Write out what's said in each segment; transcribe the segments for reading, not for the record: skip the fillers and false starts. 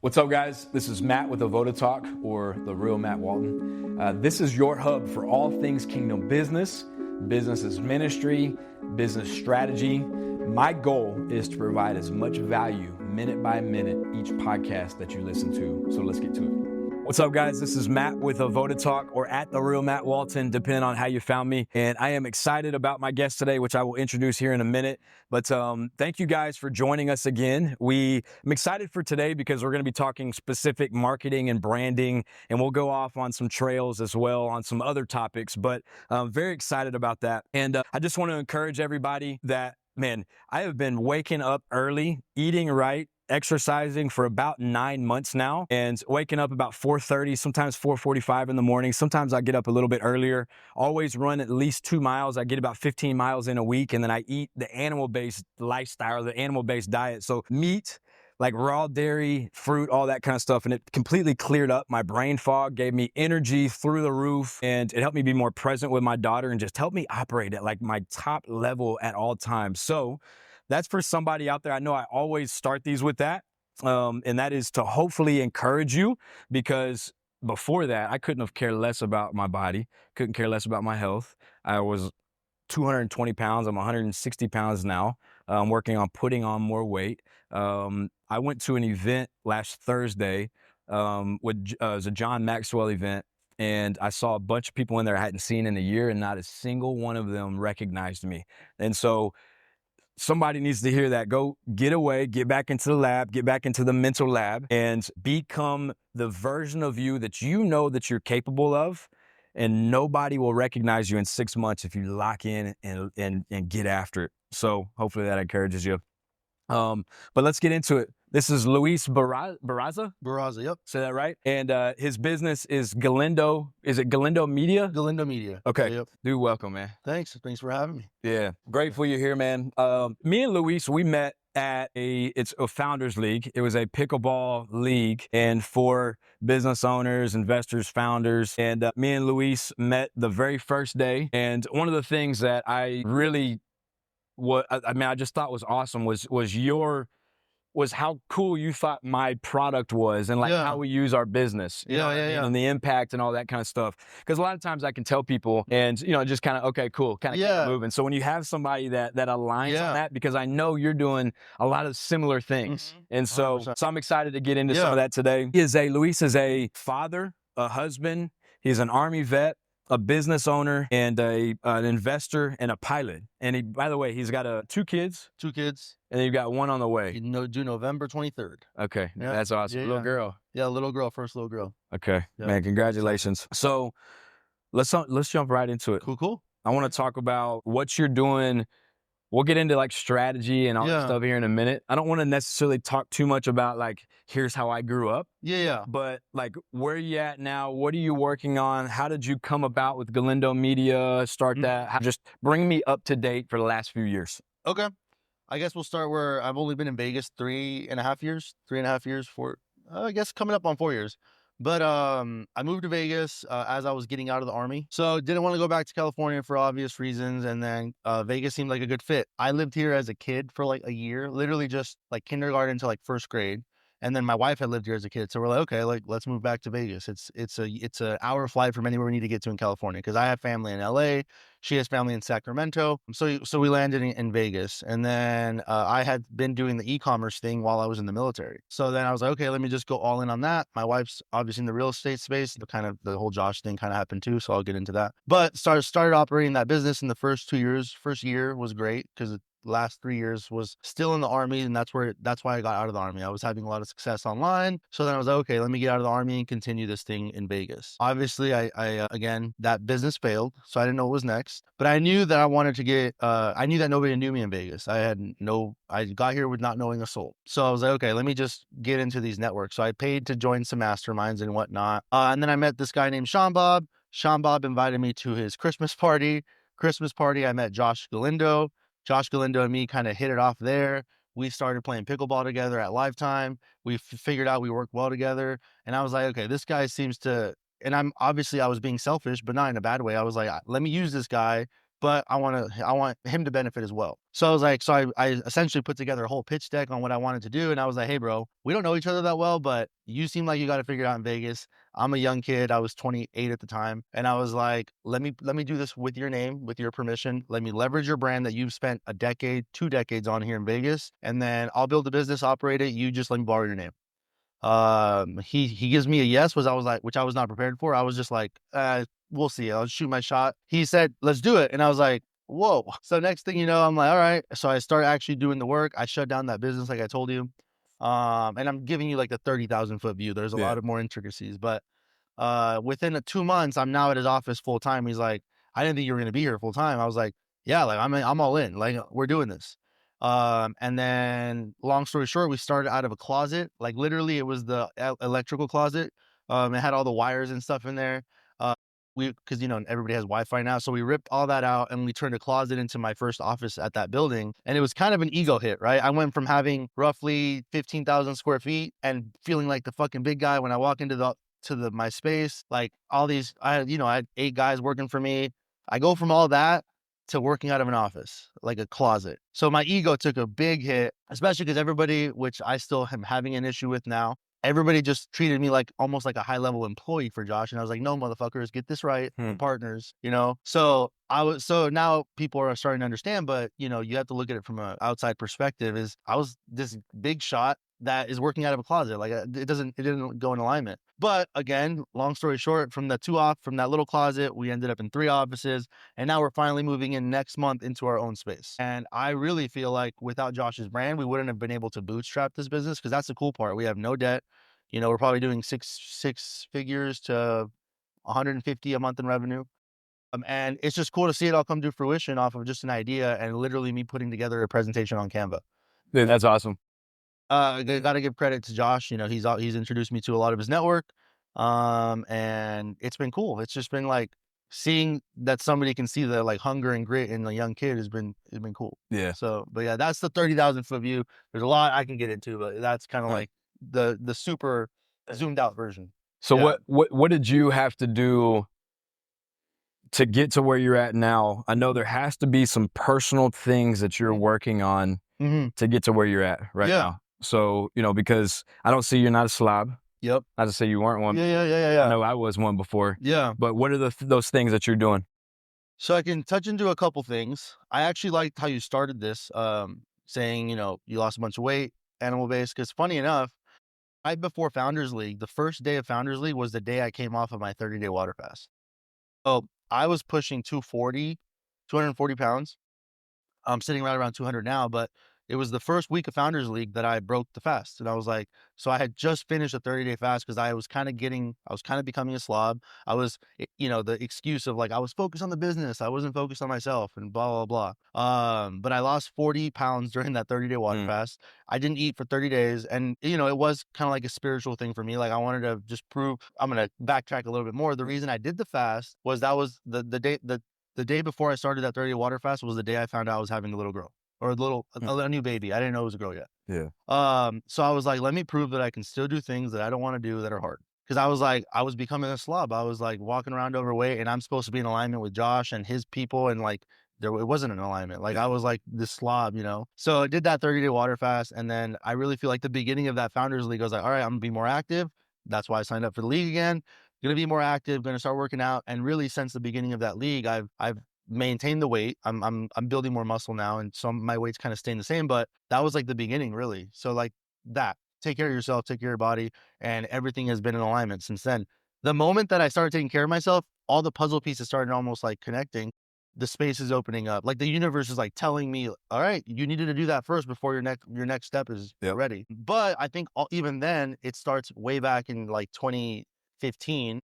What's up, guys? This is Matt with Avoda Talk, or the real Matt Walton. This is your hub for all things kingdom business, business as ministry, business strategy. My goal is to provide as much value minute by minute each podcast that you listen to. So let's get to it. What's up, guys? This is Matt with Avoda Talk, or at the real Matt Walton, depending on how you found me. And I am excited about my guest today, which I will introduce here in a minute. But thank you guys for joining us again. I'm excited for today because we're going to be talking specific marketing and branding, and we'll go off on some trails as well on some other topics. But I'm very excited about that. And I just want to encourage everybody that, man, I have been waking up early, eating right, exercising for about 9 months now, and waking up about 4:30, sometimes 4:45 in the morning. Sometimes I get up a little bit earlier. Always run at least 2 miles. I get about 15 miles in a week, and then I eat the animal-based lifestyle, the animal-based diet. So meat, like raw dairy, fruit, all that kind of stuff. And it completely cleared up my brain fog, gave me energy through the roof, and it helped me be more present with my daughter and just helped me operate at like my top level at all times. So that's for somebody out there. I know I always start these with that, and that is to hopefully encourage you, because before that, I couldn't have cared less about my body, couldn't care less about my health. I was 220 pounds. I'm 160 pounds now. I'm working on putting on more weight. I went to an event last Thursday it was a John Maxwell event, and I saw a bunch of people in there I hadn't seen in a year, and not a single one of them recognized me. And so somebody needs to hear that. Go get away, get back into the lab, get back into the mental lab, and become the version of you that you know that you're capable of. And nobody will recognize you in 6 months if you lock in and get after it. So hopefully that encourages you. But let's get into it. This is Luis Barraza? Barraza, yep. Say that right? And his business is Galindo. Is it Galindo Media? Galindo Media. Okay. Yep. Dude, welcome, man. Thanks for having me. Yeah, grateful you're here, man. Me and Luis, we met at it's a founders league. It was a pickleball league, and for business owners, investors, founders. And me and Luis met the very first day. And one of the things that I really, I just thought was awesome was how cool you thought my product was, and like how we use our business, and the impact and all that kind of stuff. Because a lot of times I can tell people and, just kind of, okay, cool, kind of keep moving. So when you have somebody that aligns on that, because I know you're doing a lot of similar things. And so 100%. I'm excited to get into some of that today. Luis is a father, a husband. He's an Army vet, a business owner, and an investor, and a pilot. And by the way, he's got 2 kids. 2 kids. And you've got one on the way. Due November 23rd. Okay, that's awesome. Little girl. Yeah, little girl, first little girl. Okay, man, congratulations. So let's jump right into it. Cool. I want to talk about what you're doing. We'll get into like strategy and all that stuff here in a minute. I don't want to necessarily talk too much about like, here's how I grew up. Yeah. But like, where are you at now? What are you working on? How did you come about with Galindo Media? Start that. Just bring me up to date for the last few years. Okay. I guess we'll start where I've only been in Vegas 3.5 years, I guess coming up on 4 years. But I moved to Vegas as I was getting out of the Army. So didn't want to go back to California for obvious reasons. And then Vegas seemed like a good fit. I lived here as a kid for like a year, literally just like kindergarten to like first grade. And then my wife had lived here as a kid. So we're like, okay, like let's move back to Vegas. It's an hour flight from anywhere we need to get to in California, because I have family in LA. She has family in Sacramento. So we landed in Vegas. And then I had been doing the e-commerce thing while I was in the military. So then I was like, okay, let me just go all in on that. My wife's obviously in the real estate space. The whole Josh thing kind of happened too. So I'll get into that. But started operating that business in the first 2 years. First year was great because last 3 years was still in the Army, and that's why I got out of the Army. I was having a lot of success online. So then I was like, okay, let me get out of the Army and continue this thing in Vegas. Obviously, I again, that business failed, so I didn't know what was next. But I knew that I wanted to get, I knew that nobody knew me in Vegas. I got here with not knowing a soul. So I was like, okay, let me just get into these networks. So I paid to join some masterminds and whatnot. And then I met this guy named Sean Bob. Sean Bob invited me to his Christmas party. I met Josh Galindo. Josh Galindo and me kind of hit it off there. We started playing pickleball together at Lifetime. We figured out we worked well together. And I was like, okay, this guy seems to, and I was being selfish, but not in a bad way. I was like, let me use this guy but I want him to benefit as well. So I was like, I essentially put together a whole pitch deck on what I wanted to do. And I was like, hey, bro, we don't know each other that well, but you seem like you got to figure it out in Vegas. I'm a young kid. I was 28 at the time. And I was like, let me do this with your name, with your permission. Let me leverage your brand that you've spent a decade, 2 decades on here in Vegas. And then I'll build the business, operate it. You just let me borrow your name. He gives me a yes, which I was not prepared for. I was just like, we'll see. I'll shoot my shot. He said, let's do it. And I was like, whoa. So next thing you know, I'm like, all right. So I start actually doing the work. I shut down that business, like I told you. And I'm giving you like the 30,000 foot view. There's a lot of more intricacies, but within 2 months, I'm now at his office full time. He's like, I didn't think you were going to be here full time. I was like, yeah, like I'm all in, like we're doing this. And then long story short, we started out of a closet. Like literally it was the electrical closet. It had all the wires and stuff in there. Cause everybody has Wi-Fi now. So we ripped all that out and we turned a closet into my first office at that building. And it was kind of an ego hit, right? I went from having roughly 15,000 square feet and feeling like the fucking big guy when I walk into my space, like all these, I had 8 guys working for me. I go from all that to working out of an office, like a closet. So my ego took a big hit, especially because everybody, which I still am having an issue with now, everybody just treated me like almost like a high level employee for Josh. And I was like, no, motherfuckers, get this right. We're partners, So now people are starting to understand, but you have to look at it from an outside perspective is I was this big shot that is working out of a closet. Like it didn't go in alignment. But again, long story short, from that little closet, we ended up in 3 offices. And now we're finally moving in next month into our own space. And I really feel like without Josh's brand, we wouldn't have been able to bootstrap this business because that's the cool part. We have no debt. We're probably doing six figures to 150 a month in revenue. And it's just cool to see it all come to fruition off of just an idea and literally me putting together a presentation on Canva. Dude, that's awesome. I got to give credit to Josh. He's introduced me to a lot of his network. And it's been cool. It's just been like seeing that somebody can see the like hunger and grit in a young kid has been cool. Yeah. So, but yeah, that's the 30,000 foot view. There's a lot I can get into, but that's kind of like the super zoomed out version. So Yeah. what did you have to do to get to where you're at now? I know there has to be some personal things that you're working on to get to where you're at right now. So, because I don't see you're not a slob. Yep. Not to say you weren't one. Yeah. I know I was one before. Yeah. But what are those things that you're doing? So I can touch into a couple things. I actually liked how you started this, saying, you lost a bunch of weight, animal based, because funny enough, right before Founders League, the first day of Founders League was the day I came off of my 30-day water fast. So I was pushing 240 pounds. I'm sitting right around 200 now, but it was the first week of Founders League that I broke the fast. And I was like, so I had just finished a 30-day fast because I was kind of becoming a slob. I was, the excuse of like, I was focused on the business. I wasn't focused on myself and blah, blah, blah. But I lost 40 pounds during that 30-day water fast. I didn't eat for 30 days. And, it was kind of like a spiritual thing for me. Like I wanted to just prove, I'm going to backtrack a little bit more. The reason I did the fast was that was the day before I started that 30-day water fast was the day I found out I was having a little girl or a new baby. I didn't know it was a girl yet. Yeah. So I was like, let me prove that I can still do things that I don't want to do that are hard. Cause I was like, I was becoming a slob. I was like walking around overweight and I'm supposed to be in alignment with Josh and his people. And like, it wasn't an alignment. Like I was like this slob, So I did that 30-day water fast. And then I really feel like the beginning of that Founders League, I was like, all right, I'm gonna be more active. That's why I signed up for the league again. Gonna be more active, gonna start working out. And really since the beginning of that league, I've maintain the weight. I'm building more muscle now, and so my weight's kind of staying the same. But that was like the beginning, really. So like that, take care of yourself, take care of your body, and everything has been in alignment since then. The moment that I started taking care of myself, all the puzzle pieces started almost like connecting. The space is opening up. Like the universe is like telling me, all right, you needed to do that first before your next step is ready. But I think even then it starts way back in like 2015.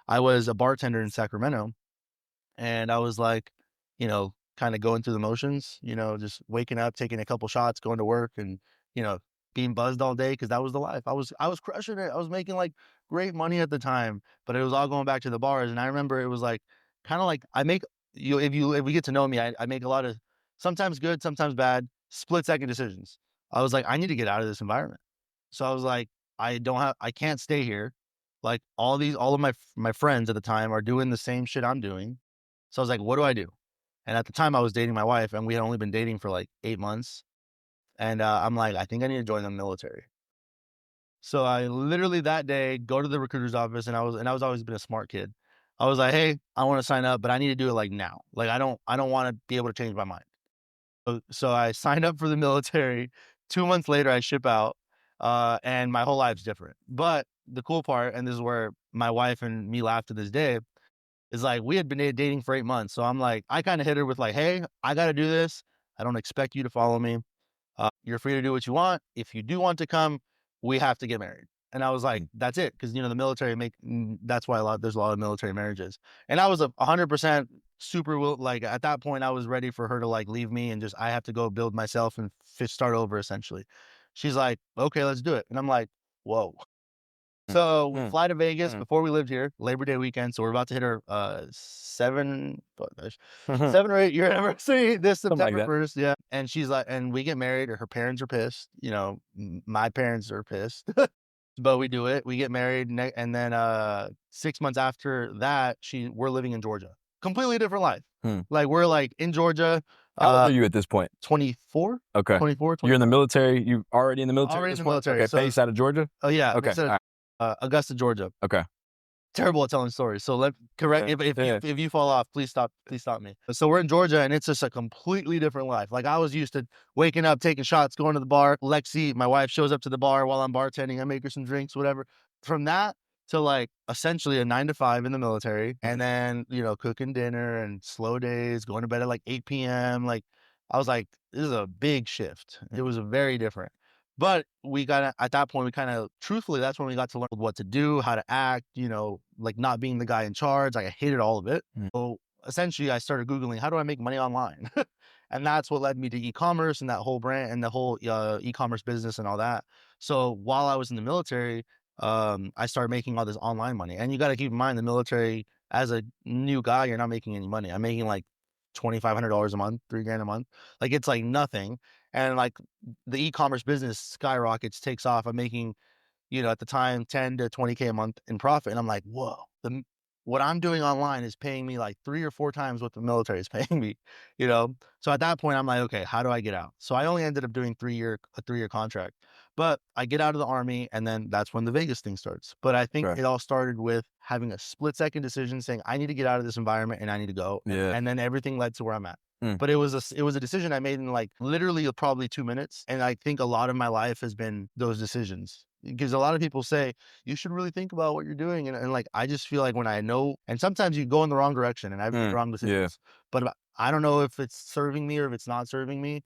I was a bartender in Sacramento. And I was like, kind of going through the motions, just waking up, taking a couple shots, going to work and, being buzzed all day because that was the life. I was crushing it. I was making like great money at the time, but it was all going back to the bars. And I remember it was like, kind of like I make if we get to know me, I make a lot of sometimes good, sometimes bad, split second decisions. I was like, I need to get out of this environment. So I was like, I can't stay here. Like all of my friends at the time are doing the same shit I'm doing. So I was like, what do I do? And at the time I was dating my wife, and we had only been dating for like 8 months. And I'm like, I think I need to join the military. So I literally that day go to the recruiter's office, and I was always been a smart kid. I was like, hey, I want to sign up, but I need to do it like now. Like I don't want to be able to change my mind. So I signed up for the military. 2 months later, I ship out, and my whole life's different. But the cool part, and this is where my wife and me laugh to this day, is like we had been dating for 8 months. So I'm like, I kind of hit her with like, hey, I got to do this. I don't expect you to follow me. You're free to do what you want. If you do want to come, we have to get married. And I was like, that's it. Cause the military that's why there's a lot of military marriages. And I was 100% super like at that point I was ready for her to like leave me and just, I have to go build myself and start over essentially. She's like, okay, let's do it. And I'm like, whoa. So we fly to Vegas before we lived here, Labor Day weekend. So we're about to hit our 7 or 8 year anniversary this Something like September that. 1st. Yeah. And she's like, and we get married. Her parents are pissed. My parents are pissed, but we do it. We get married, and then 6 months after that, we're living in Georgia. Completely different life. Like we're like in Georgia. How old are you at this point? 24. Okay. 24. You're in the military. You already in the military? Already at in this the point? military. Okay. So, Based out of Georgia? Oh yeah. Okay. All right. Augusta, Georgia. Okay. Terrible at telling stories. So correct if you fall off, please stop me. So we're in Georgia, and it's just a completely different life. Like I was used to waking up, taking shots, going to the bar. Lexi, my wife, shows up to the bar while I'm bartending. I make her some drinks, whatever. From that to like essentially a 9 to 5 in the military, and then cooking dinner and slow days, going to bed at like 8 p.m. Like I was like, this is a big shift. It was very different. But at that point, we kind of, truthfully, that's when we got to learn what to do, how to act, like not being the guy in charge. Like I hated all of it. So essentially I started Googling, how do I make money online? And that's what led me to e-commerce and that whole brand and the whole e-commerce business and all that. So while I was in the military, I started making all this online money. And you got to keep in mind, the military, as a new guy, you're not making any money. I'm making like $2,500 a month, $3,000 a month. Like it's like nothing. And like the e-commerce business skyrockets, takes off. I'm making, at the time, 10 to 20K a month in profit. And I'm like, whoa, what I'm doing online is paying me like 3 or 4 times what the military is paying me, So at that point, I'm like, okay, how do I get out? So I only ended up doing a 3-year contract, but I get out of the Army, and then that's when the Vegas thing starts. But I think it all started with having a split second decision saying, I need to get out of this environment and I need to go. Yeah. And then everything led to where I'm at. But it was a decision I made in like literally probably 2 minutes. And I think a lot of my life has been those decisions, because a lot of people say you should really think about what you're doing. And like, I just feel like when I know, and sometimes you go in the wrong direction, and I've made wrong decisions, but I don't know if it's serving me or if it's not serving me.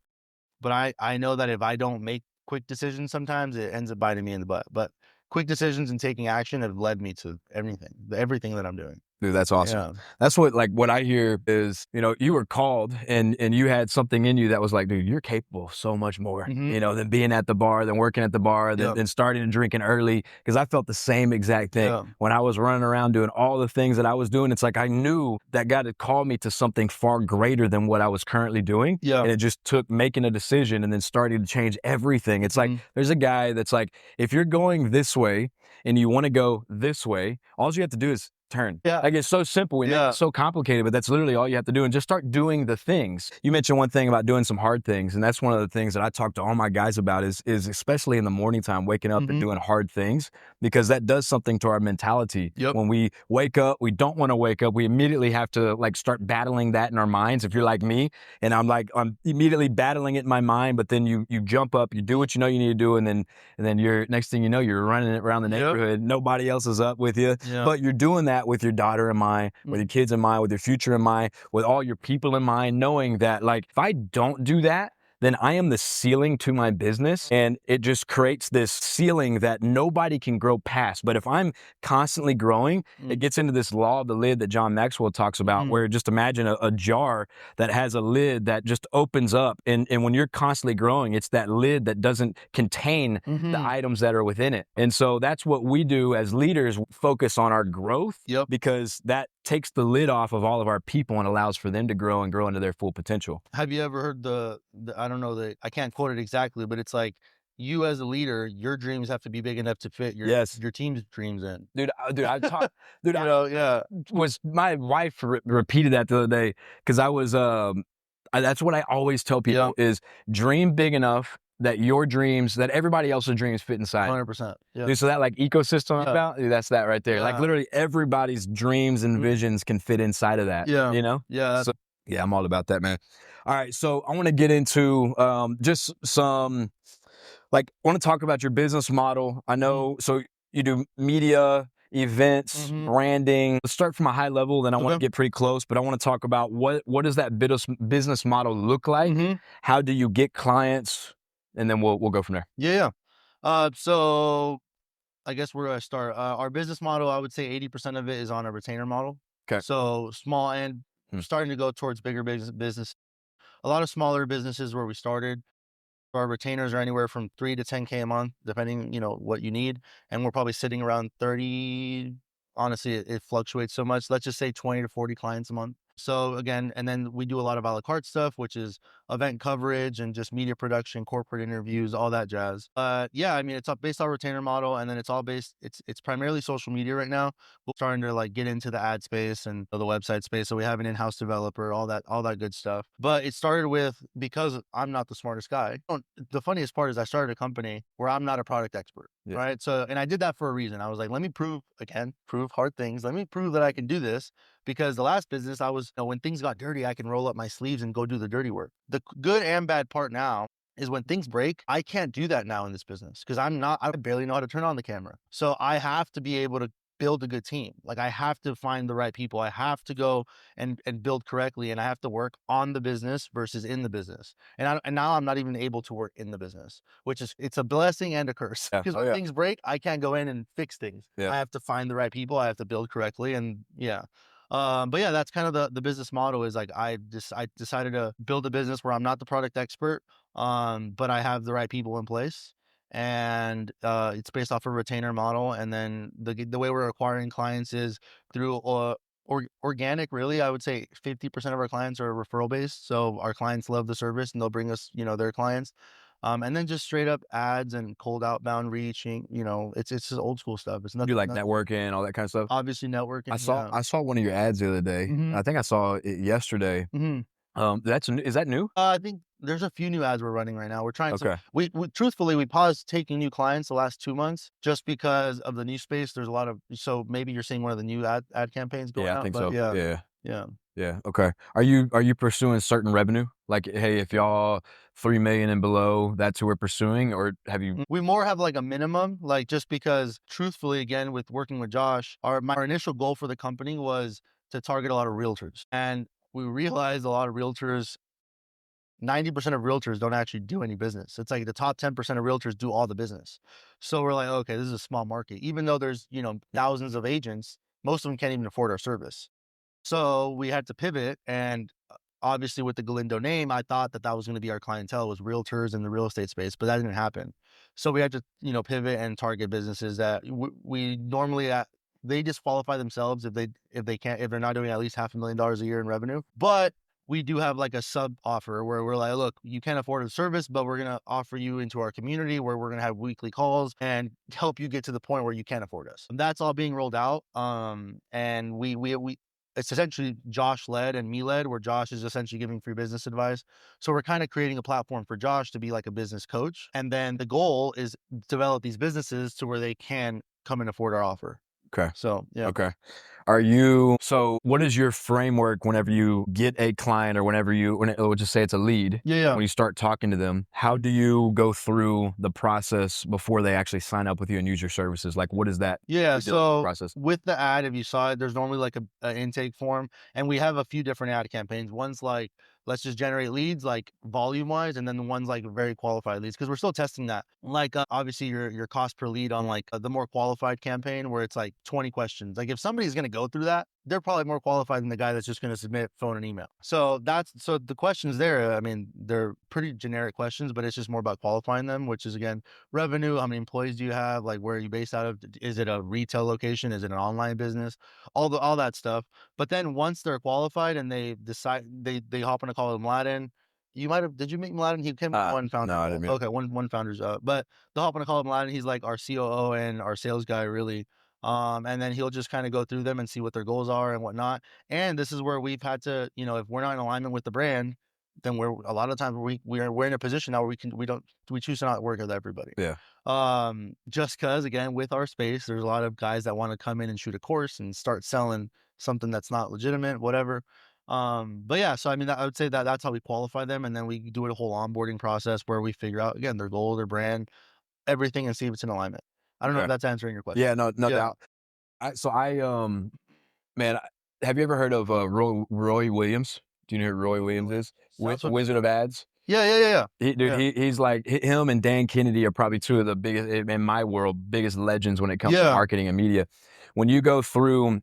But I know that if I don't make quick decisions, sometimes it ends up biting me in the butt. But quick decisions and taking action have led me to everything that I'm doing. Dude, that's awesome. Yeah. That's what I hear is, you were called and you had something in you that was like, dude, you're capable of so much more, than being at the bar, than working at the bar, than starting and drinking early. Cause I felt the same exact thing when I was running around doing all the things that I was doing. It's like, I knew that God had called me to something far greater than what I was currently doing. Yeah. And it just took making a decision and then starting to change everything. It's like, there's a guy that's like, if you're going this way and you want to go this way, all you have to do is turn. Yeah. Like it's so simple. We make it so complicated, but that's literally all you have to do. And just start doing the things. You mentioned one thing about doing some hard things. And that's one of the things that I talk to all my guys about is especially in the morning time, waking up and doing hard things, because that does something to our mentality. When we wake up, we don't want to wake up. We immediately have to like start battling that in our minds. If you're like me, and I'm immediately battling it in my mind, but then you jump up, you do what you know you need to do. And then you're, next thing you know, you're running it around the neighborhood. Nobody else is up with you, but you're doing that with your daughter in mind, with your kids in mind, with your future in mind, with all your people in mind, knowing that like, if I don't do that, then I am the ceiling to my business, and it just creates this ceiling that nobody can grow past. But if I'm constantly growing, it gets into this law of the lid that John Maxwell talks about, where just imagine a jar that has a lid that just opens up. And when you're constantly growing, it's that lid that doesn't contain the items that are within it. And so that's what we do as leaders, focus on our growth, because that takes the lid off of all of our people and allows for them to grow and grow into their full potential. Have you ever heard I don't know, I can't quote it exactly, but it's like, you as a leader, your dreams have to be big enough to fit your team's dreams in. Dude, I talk, dude, You know, yeah. was my wife repeated that the other day because I was that's what I always tell people is dream big enough that your dreams, that everybody else's dreams fit inside. 100%. Yeah. Dude, so that like ecosystem about, dude, that's that right there. Like literally everybody's dreams and visions can fit inside of that. Yeah. You know? Yeah. So, yeah, I'm all about that, man. All right, so I want to get into just some, like, I want to talk about your business model. I know, so you do media, events, branding. Let's start from a high level, then I want to get pretty close, but I want to talk about what does that business model look like? How do you get clients? And then we'll go from there. Yeah. So I guess where do I start? Our business model, I would say 80% of it is on a retainer model. Okay. So small and starting to go towards bigger business. A lot of smaller businesses where we started, our retainers are anywhere from 3 to 10K a month, depending, what you need. And we're probably sitting around 30. Honestly, it fluctuates so much. Let's just say 20 to 40 clients a month. So again, and then we do a lot of a la carte stuff, which is event coverage and just media production, corporate interviews, all that jazz. Yeah, I mean, it's based on retainer model, and then it's all based, it's primarily social media right now. We're starting to like get into the ad space and the website space. So we have an in-house developer, all that good stuff. But it started with, because I'm not the smartest guy. The funniest part is I started a company where I'm not a product expert. Yeah. Right. So, and I did that for a reason. I was like, let me prove hard things. Let me prove that I can do this, because the last business I was, when things got dirty, I can roll up my sleeves and go do the dirty work. The good and bad part now is when things break, I can't do that now in this business because I barely know how to turn on the camera. So I have to be able to build a good team. Like I have to find the right people. I have to go and build correctly, and I have to work on the business versus in the business. And now I'm not even able to work in the business, which is, it's a blessing and a curse. Because when things break, I can't go in and fix things. I have to find the right people. I have to build correctly, and but yeah, that's kind of the business model is like, I decided to build a business where I'm not the product expert, but I have the right people in place. And it's based off a retainer model. And then the way we're acquiring clients is through organic. Really, I would say 50% of our clients are referral based. So our clients love the service and they'll bring us, their clients. And then just straight up ads and cold outbound reaching, it's just old school stuff. It's nothing. You like networking, all that kind of stuff? Obviously networking. I saw one of your ads the other day. I think I saw it yesterday. Is that new? I think there's a few new ads we're running right now. We're trying to, we truthfully, we paused taking new clients the last 2 months just because of the new space. There's a lot of, so maybe you're seeing one of the new ad campaigns going out. I think so. Yeah. Yeah. Okay. Are you pursuing certain revenue? Like, hey, if y'all 3 million and below, that's who we're pursuing, or have you? We more have like a minimum, like just because truthfully, again, with working with Josh, my initial goal for the company was to target a lot of realtors. And we realized a lot of realtors, 90% of realtors don't actually do any business. It's like the top 10% of realtors do all the business. So we're like, okay, this is a small market. Even though there's, thousands of agents, most of them can't even afford our service. So we had to pivot, and obviously with the Galindo name, I thought that was going to be our clientele, was realtors in the real estate space, but that didn't happen. So we had to, pivot and target businesses that we normally they disqualify themselves if they're not doing at least $500,000 a year in revenue. But we do have like a sub offer where we're like, look, you can't afford a service, but we're going to offer you into our community where we're going to have weekly calls and help you get to the point where you can afford us. And that's all being rolled out. And we it's essentially Josh led and me led, where Josh is essentially giving free business advice. So we're kind of creating a platform for Josh to be like a business coach. And then the goal is develop these businesses to where they can come and afford our offer. Okay. So, yeah. Okay. So what is your framework whenever you get a client, or we'll just say it's a lead. Yeah. When you start talking to them, how do you go through the process before they actually sign up with you and use your services? Like, what is that? Yeah. So process? With the ad, if you saw it, there's normally like a intake form, and we have a few different ad campaigns. One's like, let's just generate leads, like volume wise. And then the one's like very qualified leads, because we're still testing that. Like obviously your cost per lead on like the more qualified campaign, where it's like 20 questions. Like if somebody's going to go through that, they're probably more qualified than the guy that's just going to submit phone and email. So the questions there, I mean, they're pretty generic questions, but it's just more about qualifying them, which is again, revenue. How many employees do you have? Like, where are you based out of? Is it a retail location? Is it an online business? All that stuff. But then once they're qualified and they decide, they hop on a call with Mladen, You might have, did you meet Mladen? He came with one founder. No, I didn't meet. Okay, one founder's, but the hop on a call with Mladen, he's like our COO and our sales guy, really. And then he'll just kind of go through them and see what their goals are and whatnot. And this is where we've had to, if we're not in alignment with the brand, then we're a lot of times we're in a position now where we choose to not work with everybody. Yeah. Just because, again, with our space, there's a lot of guys that want to come in and shoot a course and start selling something that's not legitimate, whatever. But yeah, so I mean, I would say that that's how we qualify them, and then we do a whole onboarding process where we figure out, again, their goal, their brand, everything, and see if it's in alignment. I don't know if that's answering your question. Yeah, no doubt. Man, have you ever heard of Roy Williams? Do you know who Roy Williams is? Wizard of Ads. Yeah. He's like, him and Dan Kennedy are probably two of the biggest, in my world, biggest legends when it comes to marketing and media. When you go through,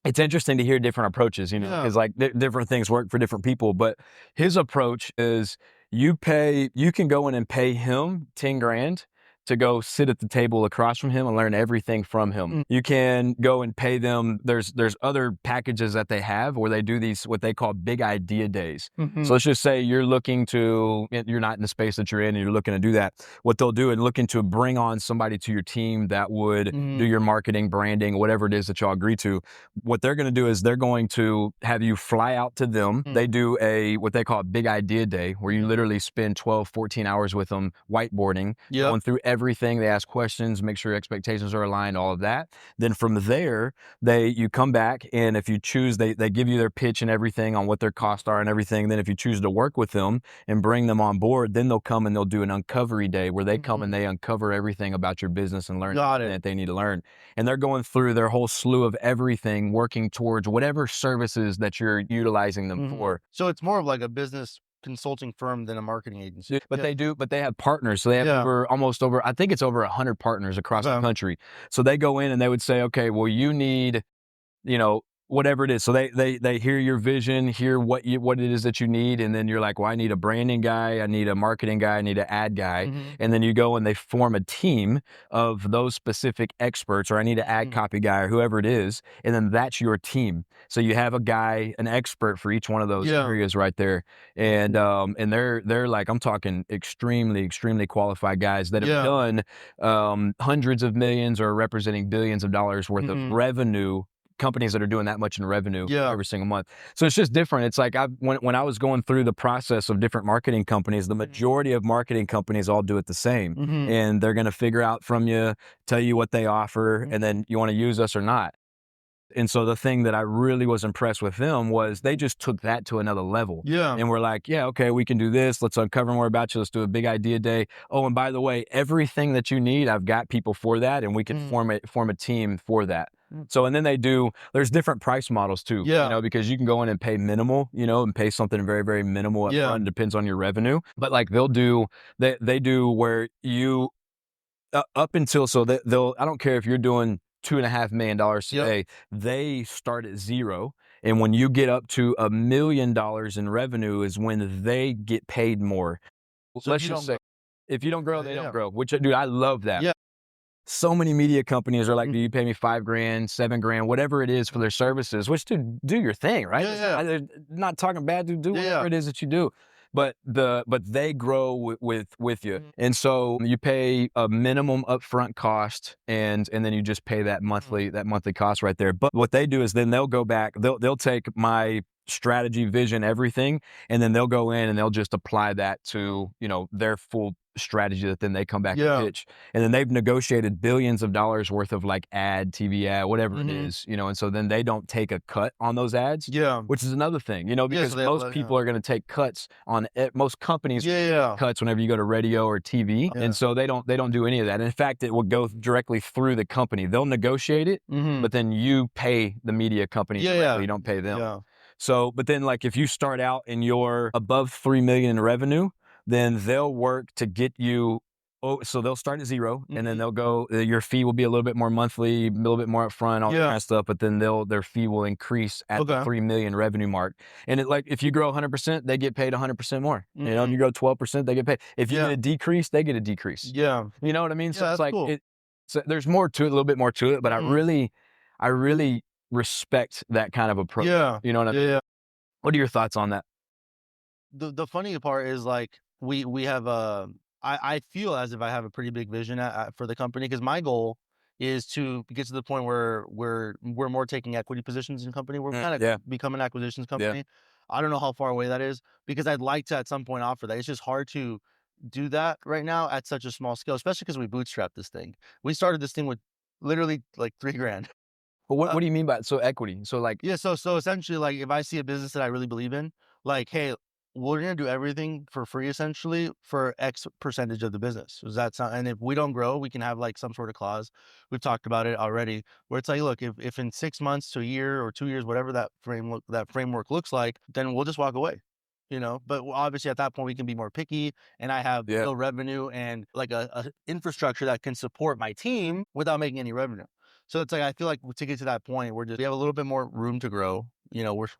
it's interesting to hear different approaches, because like different things work for different people. But his approach is you can go in and pay him 10 grand to go sit at the table across from him and learn everything from him. You can go and pay them. There's other packages that they have where they do these, what they call big idea days. So let's just say you're not in the space that you're in and you're looking to do that. What they'll do is looking to bring on somebody to your team that would do your marketing, branding, whatever it is that y'all agree to. What they're going to do is they're going to have you fly out to them. They do what they call a big idea day where you literally spend 12, 14 hours with them whiteboarding, going through everything. They ask questions, make sure expectations are aligned, all of that. Then from there, you come back, and if you choose, they give you their pitch and everything on what their costs are and everything. Then if you choose to work with them and bring them on board, then they'll come and they'll do an uncovery day where they come and they uncover everything about your business and learn that they need to learn. And they're going through their whole slew of everything, working towards whatever services that you're utilizing them for. So it's more of like a business consulting firm than a marketing agency. But they have partners. So they have I think it's over 100 partners across the country. So they go in and they would say, okay, well, you need, whatever it is. So they hear your vision, hear what it is that you need. And then you're like, well, I need a branding guy. I need a marketing guy. I need an ad guy. And then you go and they form a team of those specific experts, or I need an ad copy guy or whoever it is. And then that's your team. So you have a guy, an expert for each one of those areas right there. And they're like, I'm talking extremely, extremely qualified guys that have done hundreds of millions or representing billions of dollars worth of revenue, companies that are doing that much in revenue every single month. So it's just different. It's like when I was going through the process of different marketing companies, the majority of marketing companies all do it the same. And they're going to figure out from you, tell you what they offer, and then you want to use us or not. And so the thing that I really was impressed with them was they just took that to another level. And we're like, okay, we can do this. Let's uncover more about you. Let's do a big idea day. Oh, and by the way, everything that you need, I've got people for that, and we can form a team for that. So, and then there's different price models too, because you can go in and pay minimal, and pay something very, very minimal up front. Depends on your revenue. But like they do where you, up until, so I don't care if you're doing $2.5 million today, they start at zero. And when you get up to $1 million in revenue is when they get paid more. So let's just say, if you don't grow, they don't grow, which, dude, I love that. So many media companies are like, do you pay me $5 grand, $7 grand, whatever it is for their services, which to do your thing, right? They're not talking bad, to do whatever it is that you do. But they grow with you. And so you pay a minimum upfront cost, and then you just pay that monthly cost right there. But what they do is then they'll go back, they'll take my strategy, vision, everything, and then they'll go in and they'll just apply that to, their full strategy that then they come back and pitch. And then they've negotiated billions of dollars worth of like TV ad, whatever it is, and so then they don't take a cut on those ads, which is another thing, because most people are going to take cuts on it. Most companies cuts whenever you go to radio or TV. And so they don't do any of that. In fact, it will go directly through the company. They'll negotiate it, but then you pay the media company directly. You don't pay them. So, but then like if you start out and you're above 3 million in revenue, then they'll work to get you. So they'll start at zero, and then they'll go, your fee will be a little bit more monthly, a little bit more upfront, all that kind of stuff, but then their fee will increase at the 3 million revenue mark. And if you grow 100%, they get paid 100% more. If you grow 12%, they get paid. If you get a decrease, they get a decrease. You know what I mean? So it's like, cool. So there's more to it, a little bit more to it, but I really respect that kind of approach. You know what I mean? What are your thoughts on that? the funny part is like we have I feel as if I have a pretty big vision for the company, because my goal is to get to the point where we're more taking equity positions in the company. We're kind of Yeah. become an acquisitions Yeah. company. I don't know how far away that is, because I'd like to at some point offer that. It's just hard to do that right now at such a small scale, especially because we bootstrapped this thing. We started this thing with literally like 3 grand. But what do you mean by so equity? So like, Yeah, so essentially, like, if I see a business that I really believe in, like, hey, we're gonna do everything for free essentially for X percentage of the business. Does that sound? And if we don't grow, we can have like some sort of clause. We've talked about it already, where it's like, look, if in 6 months to a year or 2 years, whatever that framework looks like, then we'll just walk away. But obviously at that point we can be more picky, and I have yeah, real revenue and like a infrastructure that can support my team without making any revenue. So it's like I feel like to get to that point, we have a little bit more room to grow.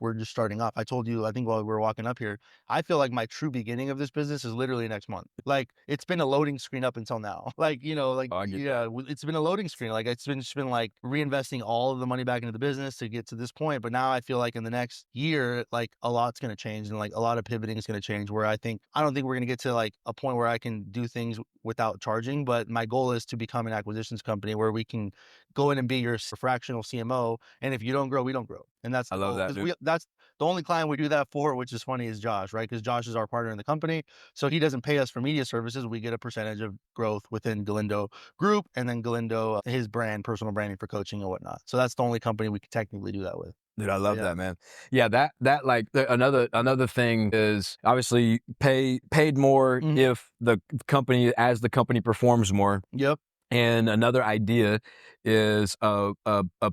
We're just starting off. I told you, I think while we were walking up here, I feel like my true beginning of this business is literally next month. Like it's been a loading screen up until now. oh, I get Yeah, it's been a loading screen. Like just been like reinvesting all of the money back into the business to get to this point. But now I feel like in the next year, like a lot's going to change, and like a lot of pivoting is going to change. Where I don't think we're going to get to like a point where I can do things without charging. But my goal is to become an acquisitions company where we can go in and be your fractional CMO. And if you don't grow, we don't grow. And that's I the love goal. that, Because dude. that's the only client we do that for, which is funny, is Josh, right? Because Josh is our partner in the company. So he doesn't pay us for media services. We get a percentage of growth within Galindo Group, and then Galindo, his brand, personal branding for coaching and whatnot. So that's the only company we can technically do that with. Dude, I love Yeah. that, man. Yeah, that like another thing is obviously paid more Mhm. if the company performs more. Yep. And another idea is a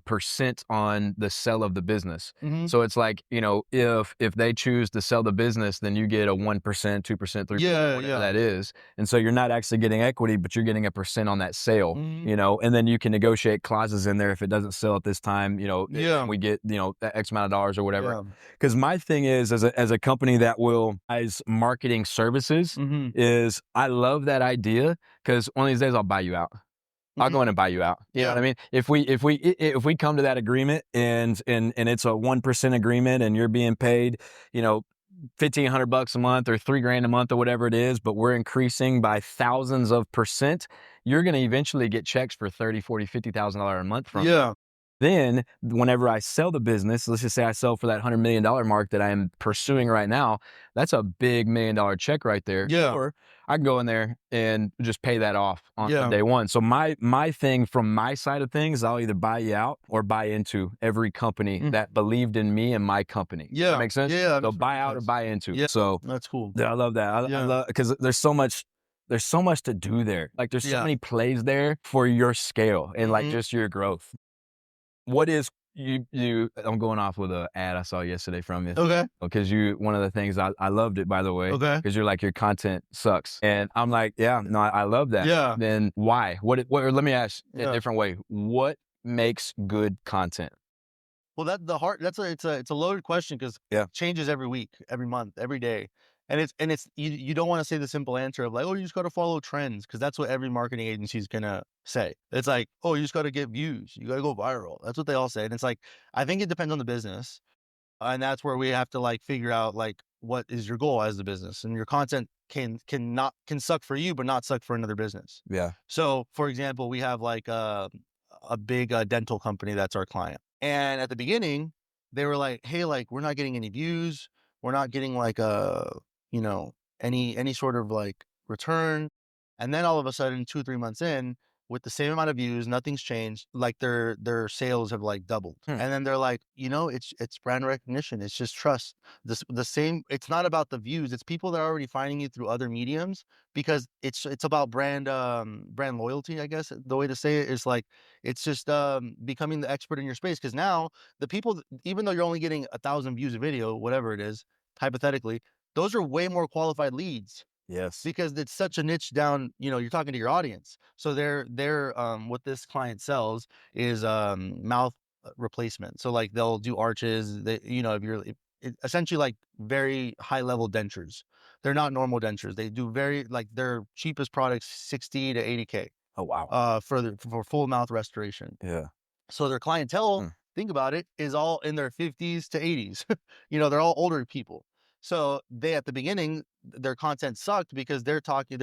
percent on the sell of the business. Hmm. So it's like, if they choose to sell the business, then you get a 1%, 2%, 3%, Yeah. whatever Yeah. that is. And so you're not actually getting equity, but you're getting a percent on that sale, Hmm. and then you can negotiate clauses in there. If it doesn't sell at this time, Yeah. we get, X amount of dollars or whatever. Yeah. Because my thing is, as a company that will as marketing services, Hmm. is I love that idea, because one of these days I'll buy you out. I'll go in and buy you out. You know Yeah. what I mean? If we come to that agreement, and it's a 1% agreement, and you're being paid, $1,500 a month or $3,000 a month or whatever it is, but we're increasing by thousands of percent, you're going to eventually get checks for $30,000, $40,000, $50,000 a month from me. Yeah. Then whenever I sell the business, let's just say I sell for that $100 million mark that I am pursuing right now, that's a big $1 million check right there. Yeah. Or I can go in there and just pay that off on Yeah. day one. So my thing from my side of things, I'll either buy you out or buy into every company that believed in me and my company. Yeah. That makes sense? Yeah. That So makes buy perfect out or sense. buy into. Yeah. So That's cool. yeah, I love that. I Yeah. love, because there's so much to do there. Like there's so Yeah. many plays there for your scale and like Mhm. just your growth. What is I'm going off with an ad I saw yesterday from you. Okay. Because one of the things I loved it, by the way. Okay. Because you're like, your content sucks. And I'm like, yeah, no, I love that. Yeah. Then why? Or let me ask Yeah. a different way. What makes good content? Well, it's a loaded question, because Yeah. it changes every week, every month, every day. And it's you don't want to say the simple answer of like, oh, you just got to follow trends, because that's what every marketing agency is gonna say. It's like, oh, you just got to get views, you got to go viral. That's what they all say. And it's like, I think it depends on the business, and that's where we have to like figure out like what is your goal as the business, and your content can suck for you, but not suck for another business. Yeah. So, for example, we have like a big dental company that's our client. And at the beginning, they were like, "Hey, like we're not getting any views. We're not getting like you know, any sort of like return." And then all of a sudden, 2, 3 months in, with the same amount of views, nothing's changed. Like their sales have like doubled. And then they're like, it's brand recognition. It's just trust. The same. It's not about the views. It's people that are already finding you through other mediums, because it's about brand loyalty. I guess the way to say it is like, it's just becoming the expert in your space. Because now the people, even though you're only getting 1,000 views a video, whatever it is, hypothetically, those are way more qualified leads, Yes. because it's such a niche down, you're talking to your audience. So they're what this client sells is mouth replacement. So like they'll do arches, essentially like very high level dentures. They're not normal dentures. They do very, like, their cheapest products 60 to 80K Oh, wow. for full mouth restoration. Yeah. So their clientele, Hmm. think about it, is all in their 50s to 80s. They're all older people. So they, at the beginning, their content sucked because they're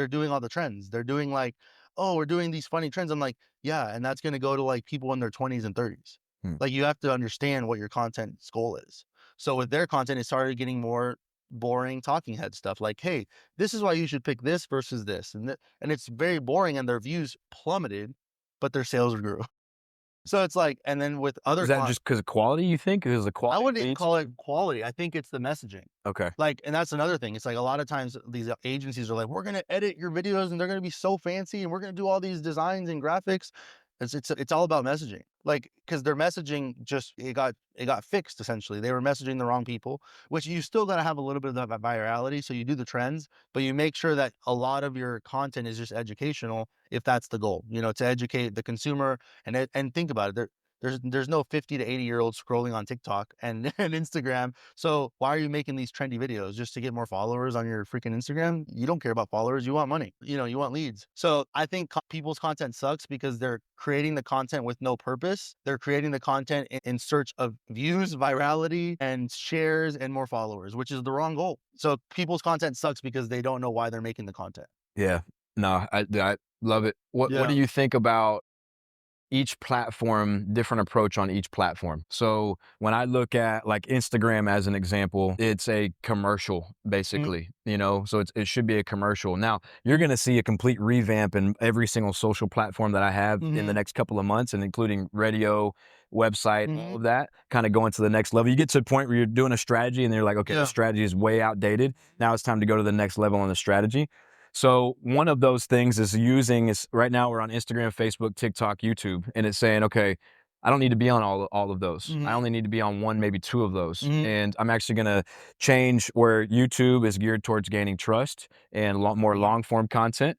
doing all the trends. They're doing like, oh, we're doing these funny trends. I'm like, yeah, and that's going to go to like people in their 20s and 30s. Hmm. Like, you have to understand what your content's goal is. So with their content, it started getting more boring talking head stuff. Like, hey, this is why you should pick this versus this, and it's very boring, and their views plummeted, but their sales grew. So it's like, and then with other Is that just because of quality, you think? Because the I quality wouldn't even leads? call it quality. I think it's the messaging. Okay. Like, and that's another thing. It's like a lot of times these agencies are like, we're gonna edit your videos and they're gonna be so fancy and we're gonna do all these designs and graphics. It's all about messaging. Like, because their messaging just it got fixed essentially. They were messaging the wrong people, which you still gotta have a little bit of that virality. So you do the trends, but you make sure that a lot of your content is just educational if that's the goal, to educate the consumer. And think about it. There's no 50 to 80-year-old scrolling on TikTok and, and Instagram. So why are you making these trendy videos? Just to get more followers on your freaking Instagram? You don't care about followers. You want money. You want leads. So I think people's content sucks because they're creating the content with no purpose. They're creating the content in search of views, virality, and shares and more followers, which is the wrong goal. So people's content sucks because they don't know why they're making the content. Yeah. No, I love it. What Yeah. do you think about each platform, different approach on each platform? So when I look at like Instagram as an example, it's a commercial basically, so it should be a commercial. Now you're going to see a complete revamp in every single social platform that I have in the next couple of months, and including radio, website, all of that, kind of going to the next level. You get to a point where you're doing a strategy and you're like, okay, the strategy is way outdated. Now it's time to go to the next level on the strategy. So one of those things is right now we're on Instagram, Facebook, TikTok, YouTube, and it's saying, okay, I don't need to be on all of those. I only need to be on one, maybe two of those. And I'm actually going to change where YouTube is geared towards gaining trust and a lot more long form content.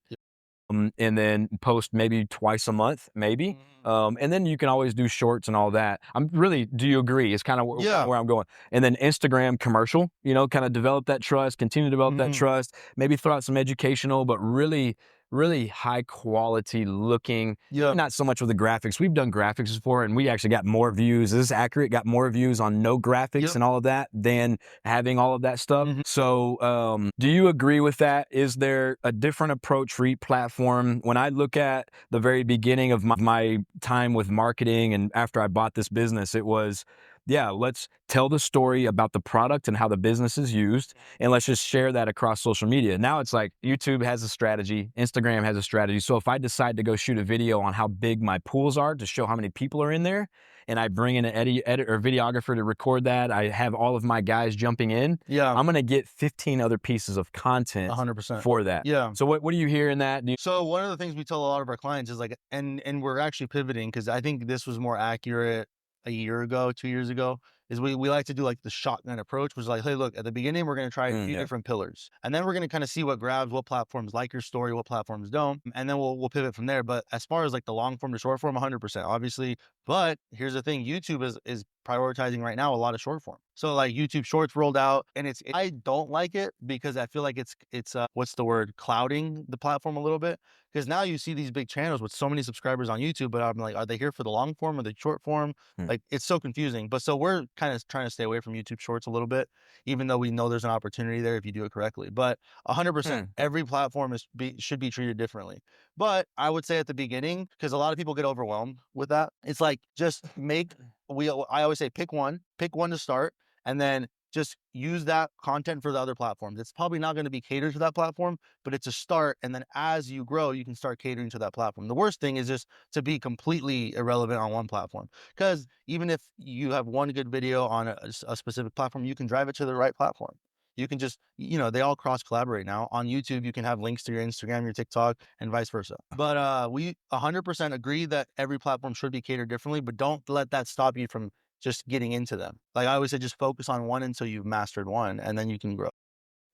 And then post maybe twice a month, maybe. And then you can always do shorts and all that. Do you agree? It's kind of where I'm going. And then Instagram commercial, kind of develop that trust, continue to develop that trust, maybe throw out some educational, but really, really high quality looking. Not so much with the graphics. We've done graphics before and we actually got more views. This is accurate. Got more views on no graphics and all of that than having all of that stuff. So do you agree with that? Is there a different approach for each platform? When I look at the very beginning of my time with marketing and after I bought this business, it was, let's tell the story about the product and how the business is used, and let's just share that across social media. Now it's like YouTube has a strategy, Instagram has a strategy. So if I decide to go shoot a video on how big my pools are to show how many people are in there, and I bring in an editor or videographer to record that, I have all of my guys jumping in, I'm going to get 15 other pieces of content 100% for that. Yeah. So what do you hear in that? So one of the things we tell a lot of our clients is like, and we're actually pivoting because I think this was more accurate a year ago, 2 years ago, is we like to do like the shotgun approach, which is like, hey, look, at the beginning, we're going to try a few different pillars. And then we're going to kind of see what grabs, what platforms like your story, what platforms don't. And then we'll pivot from there. But as far as like the long form to short form, 100%, obviously. But here's the thing, YouTube is prioritizing right now a lot of short form. So like YouTube Shorts rolled out, and I don't like it because I feel like it's what's the word, clouding the platform a little bit. Because now you see these big channels with so many subscribers on YouTube, but I'm like, are they here for the long form or the short form? Like, it's so confusing. But so we're kind of trying to stay away from YouTube Shorts a little bit, even though we know there's an opportunity there if you do it correctly. But 100%, every platform should be treated differently. But I would say at the beginning, because a lot of people get overwhelmed with that, it's like just I always say pick one to start, and then just use that content for the other platforms. It's probably not going to be catered to that platform, but it's a start. And then as you grow, you can start catering to that platform. The worst thing is just to be completely irrelevant on one platform. Because even if you have one good video on a specific platform, you can drive it to the right platform. You can just, they all cross collaborate now. On YouTube, you can have links to your Instagram, your TikTok, and vice versa. But we 100% agree that every platform should be catered differently, but don't let that stop you from just getting into them. Like I always say, just focus on one until you've mastered one, and then you can grow.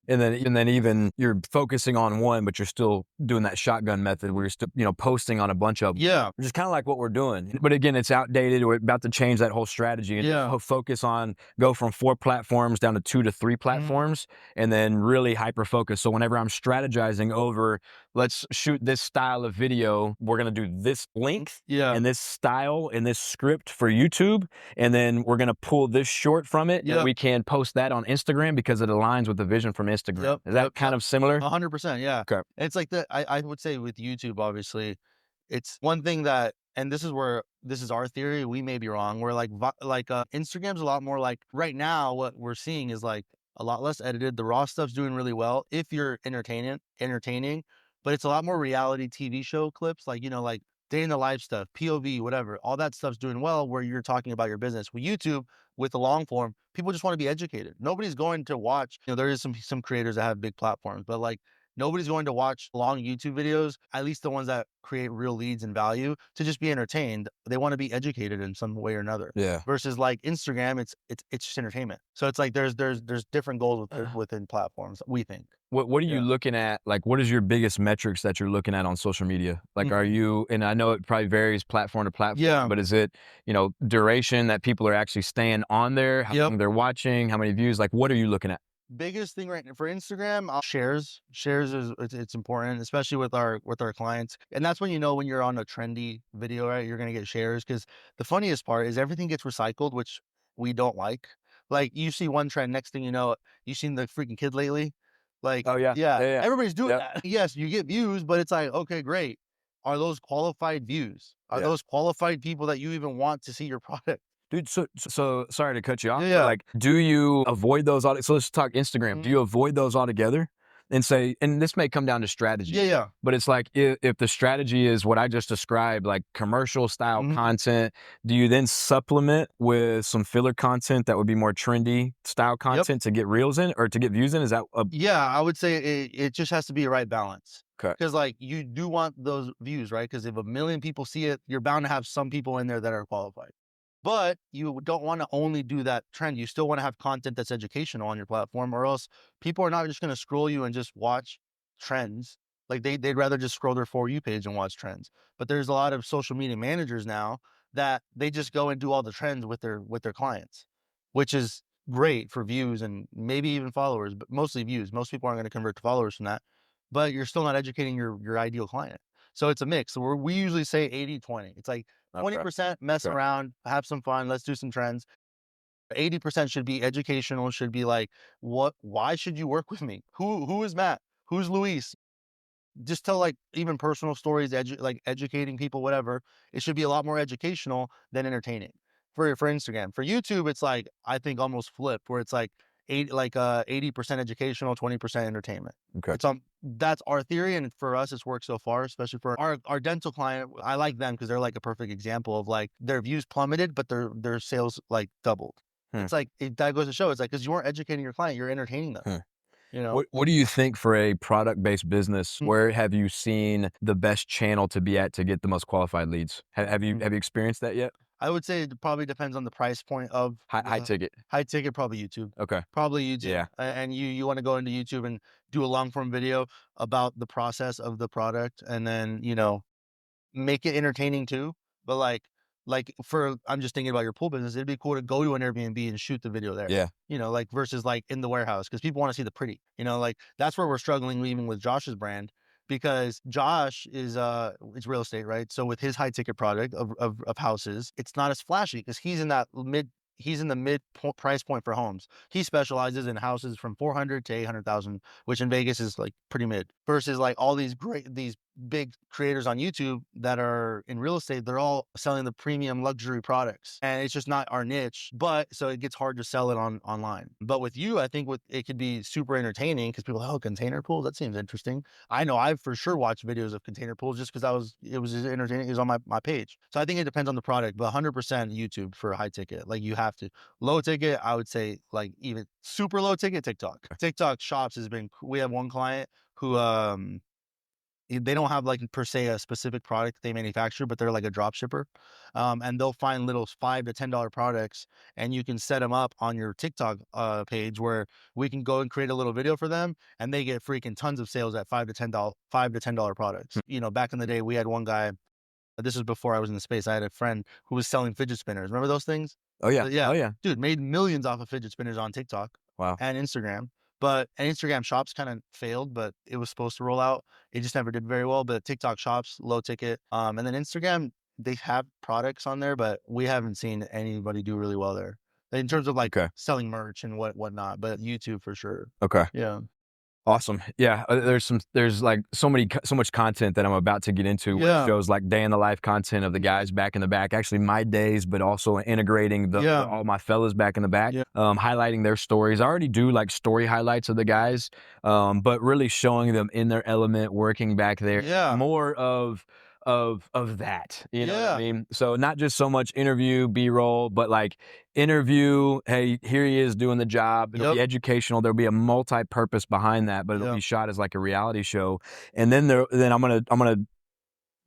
And then even you're focusing on one, but you're still doing that shotgun method where you're still, posting on a bunch of them. Yeah. Which is kind of like what we're doing. But again, it's outdated. We're about to change that whole strategy and focus on, go from 4 platforms down to 2 to 3 platforms, and then really hyper focus. So whenever I'm strategizing over let's shoot this style of video. We're going to do this length Yeah. and this style and this script for YouTube. And then we're going to pull this short from it and Yep. we can post that on Instagram because it aligns with the vision from Instagram. Yep. Is that kind of similar? 100%. Yeah. Okay. It's like I would say with YouTube, obviously, it's one thing that, and this is our theory. We may be wrong. We're like Instagram's a lot more like right now. What we're seeing is like a lot less edited. The raw stuff's doing really well if you're entertaining, but it's a lot more reality TV show clips, like, like day in the life stuff, POV, whatever. All that stuff's doing well where you're talking about your business. With YouTube, with the long form, people just want to be educated. Nobody's going to watch. There is some creators that have big platforms, but like nobody's going to watch long YouTube videos, at least the ones that create real leads and value, to just be entertained. They want to be educated in some way or another. Yeah. Versus like Instagram, it's just entertainment. So it's like there's different goals within platforms, we think. What are you looking at? Like, what is your biggest metrics that you're looking at on social media? Like, are you, and I know it probably varies platform to platform, but is it, duration that people are actually staying on there, how long they're watching, how many views? Like, what are you looking at? Biggest thing right now for Instagram, shares is it's important, especially with our clients. And that's when when you're on a trendy video, right? You're going to get shares, because the funniest part is everything gets recycled, which we don't like. Like you see one trend, next thing you know, you've seen the freaking kid lately. Like, Oh yeah. everybody's doing that. Yes, you get views, but it's like, okay, great. Are those qualified views? Are those qualified people that you even want to see your product? Dude, so sorry to cut you off. Yeah. But like, do you avoid those? So let's talk Instagram. Do you avoid those altogether and say, and this may come down to strategy. Yeah. But it's like, if the strategy is what I just described, like commercial style content, do you then supplement with some filler content that would be more trendy style content to get reels in or to get views in? Is that yeah, I would say it just has to be a right balance. Okay. Because like you do want those views, right? Because if 1 million people see it, you're bound to have some people in there that are qualified. But you don't want to only do that trend. You still want to have content that's educational on your platform, or else people are not just going to scroll you and just watch trends. Like they'd rather just scroll their For You page and watch trends. But there's a lot of social media managers now that they just go and do all the trends with their clients, which is great for views and maybe even followers, but mostly views. Most people aren't going to convert to followers from that, but you're still not educating your ideal client. So it's a mix. So we usually say 80-20. It's like 20% mess around, have some fun, let's do some trends. 80% should be educational, should be like, why should you work with me? Who is Matt? Who's Luis? Just tell like even personal stories, like educating people, whatever. It should be a lot more educational than entertaining. For Instagram. For YouTube, it's like, I think almost flipped, where it's like 80% educational, 20% entertainment. Okay. It's that's our theory, and for us, it's worked so far. Especially for our dental client, I like them because they're like a perfect example of like their views plummeted, but their sales like doubled. It's like that goes to show. It's like because you weren't educating your client, you're entertaining them. What do you think for a product-based business? Where have you seen the best channel to be at to get the most qualified leads? Have you experienced that yet? I would say it probably depends on the price point of high ticket. High ticket, probably YouTube. Okay. Probably YouTube. Yeah. And you want to go into YouTube and do a long form video about the process of the product, and then, make it entertaining too. But I'm just thinking about your pool business. It'd be cool to go to an Airbnb and shoot the video there. Yeah. Like versus like in the warehouse, because people want to see the pretty, like that's where we're struggling even with Josh's brand, because Josh is it's real estate, right? So with his high ticket product of houses, it's not as flashy because he's in the mid price point for homes. He specializes in houses from 400 to 800,000, which in Vegas is like pretty mid. Versus like all these big creators on YouTube that are in real estate, they're all selling the premium luxury products, and it's just not our niche. But so it gets hard to sell it online. But with you, I think it could be super entertaining because people, container pools, that seems interesting. I know I've for sure watched videos of container pools just because it was entertaining. It was on my page. So I think it depends on the product, but 100% YouTube for a high ticket. Like you have to. Low ticket, I would say like even super low ticket, TikTok. TikTok shops we have one client who they don't have like per se a specific product they manufacture, but they're like a drop shipper. And they'll find little $5 to $10 products, and you can set them up on your TikTok page where we can go and create a little video for them, and they get freaking tons of sales at $5 to $10 products. Back in the day, we had one guy, this was before I was in the space. I had a friend who was selling fidget spinners. Remember those things? Oh yeah. Yeah. Oh yeah. Dude, made millions off of fidget spinners on TikTok. Wow. And Instagram. But and Instagram Shops kind of failed, but it was supposed to roll out. It just never did very well. But TikTok Shops, low ticket. And then Instagram, they have products on there, but we haven't seen anybody do really well there in terms of like Okay. selling merch and whatnot. But YouTube for sure. Okay. Yeah. Awesome. Yeah, there's like so much content that I'm about to get into, where it Yeah. shows like day in the life content of the guys back in the back, actually my days, but also integrating Yeah. all my fellas back in the back, Yeah. highlighting their stories. I already do like story highlights of the guys, but really showing them in their element, working back there. Yeah. More of that, you know what I Yeah. mean? So not just so much interview B-roll, but like interview, hey, here he is doing the job. It'll be Yep. educational. There'll be a multi-purpose behind that, but it'll Yeah. be shot as like a reality show. And then I'm gonna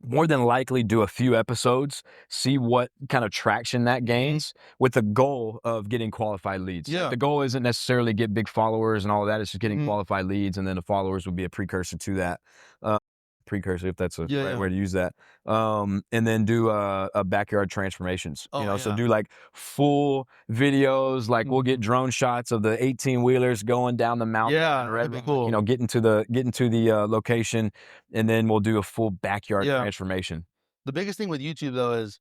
more than likely do a few episodes, see what kind of traction that gains, with the goal of getting qualified leads. Like, Yeah. the goal isn't necessarily get big followers and all of that. It's just getting Mhm. qualified leads, and then the followers would be a precursor to that. Precursor, if that's a Yeah, right yeah. way to use that. And then do a backyard transformations. Oh, So yeah. do like full videos. Like we'll get drone shots of the 18 wheelers going down the mountain. Yeah, in that'd Red be Rock, cool. getting to the location, and then we'll do a full backyard Yeah. transformation. The biggest thing with YouTube though is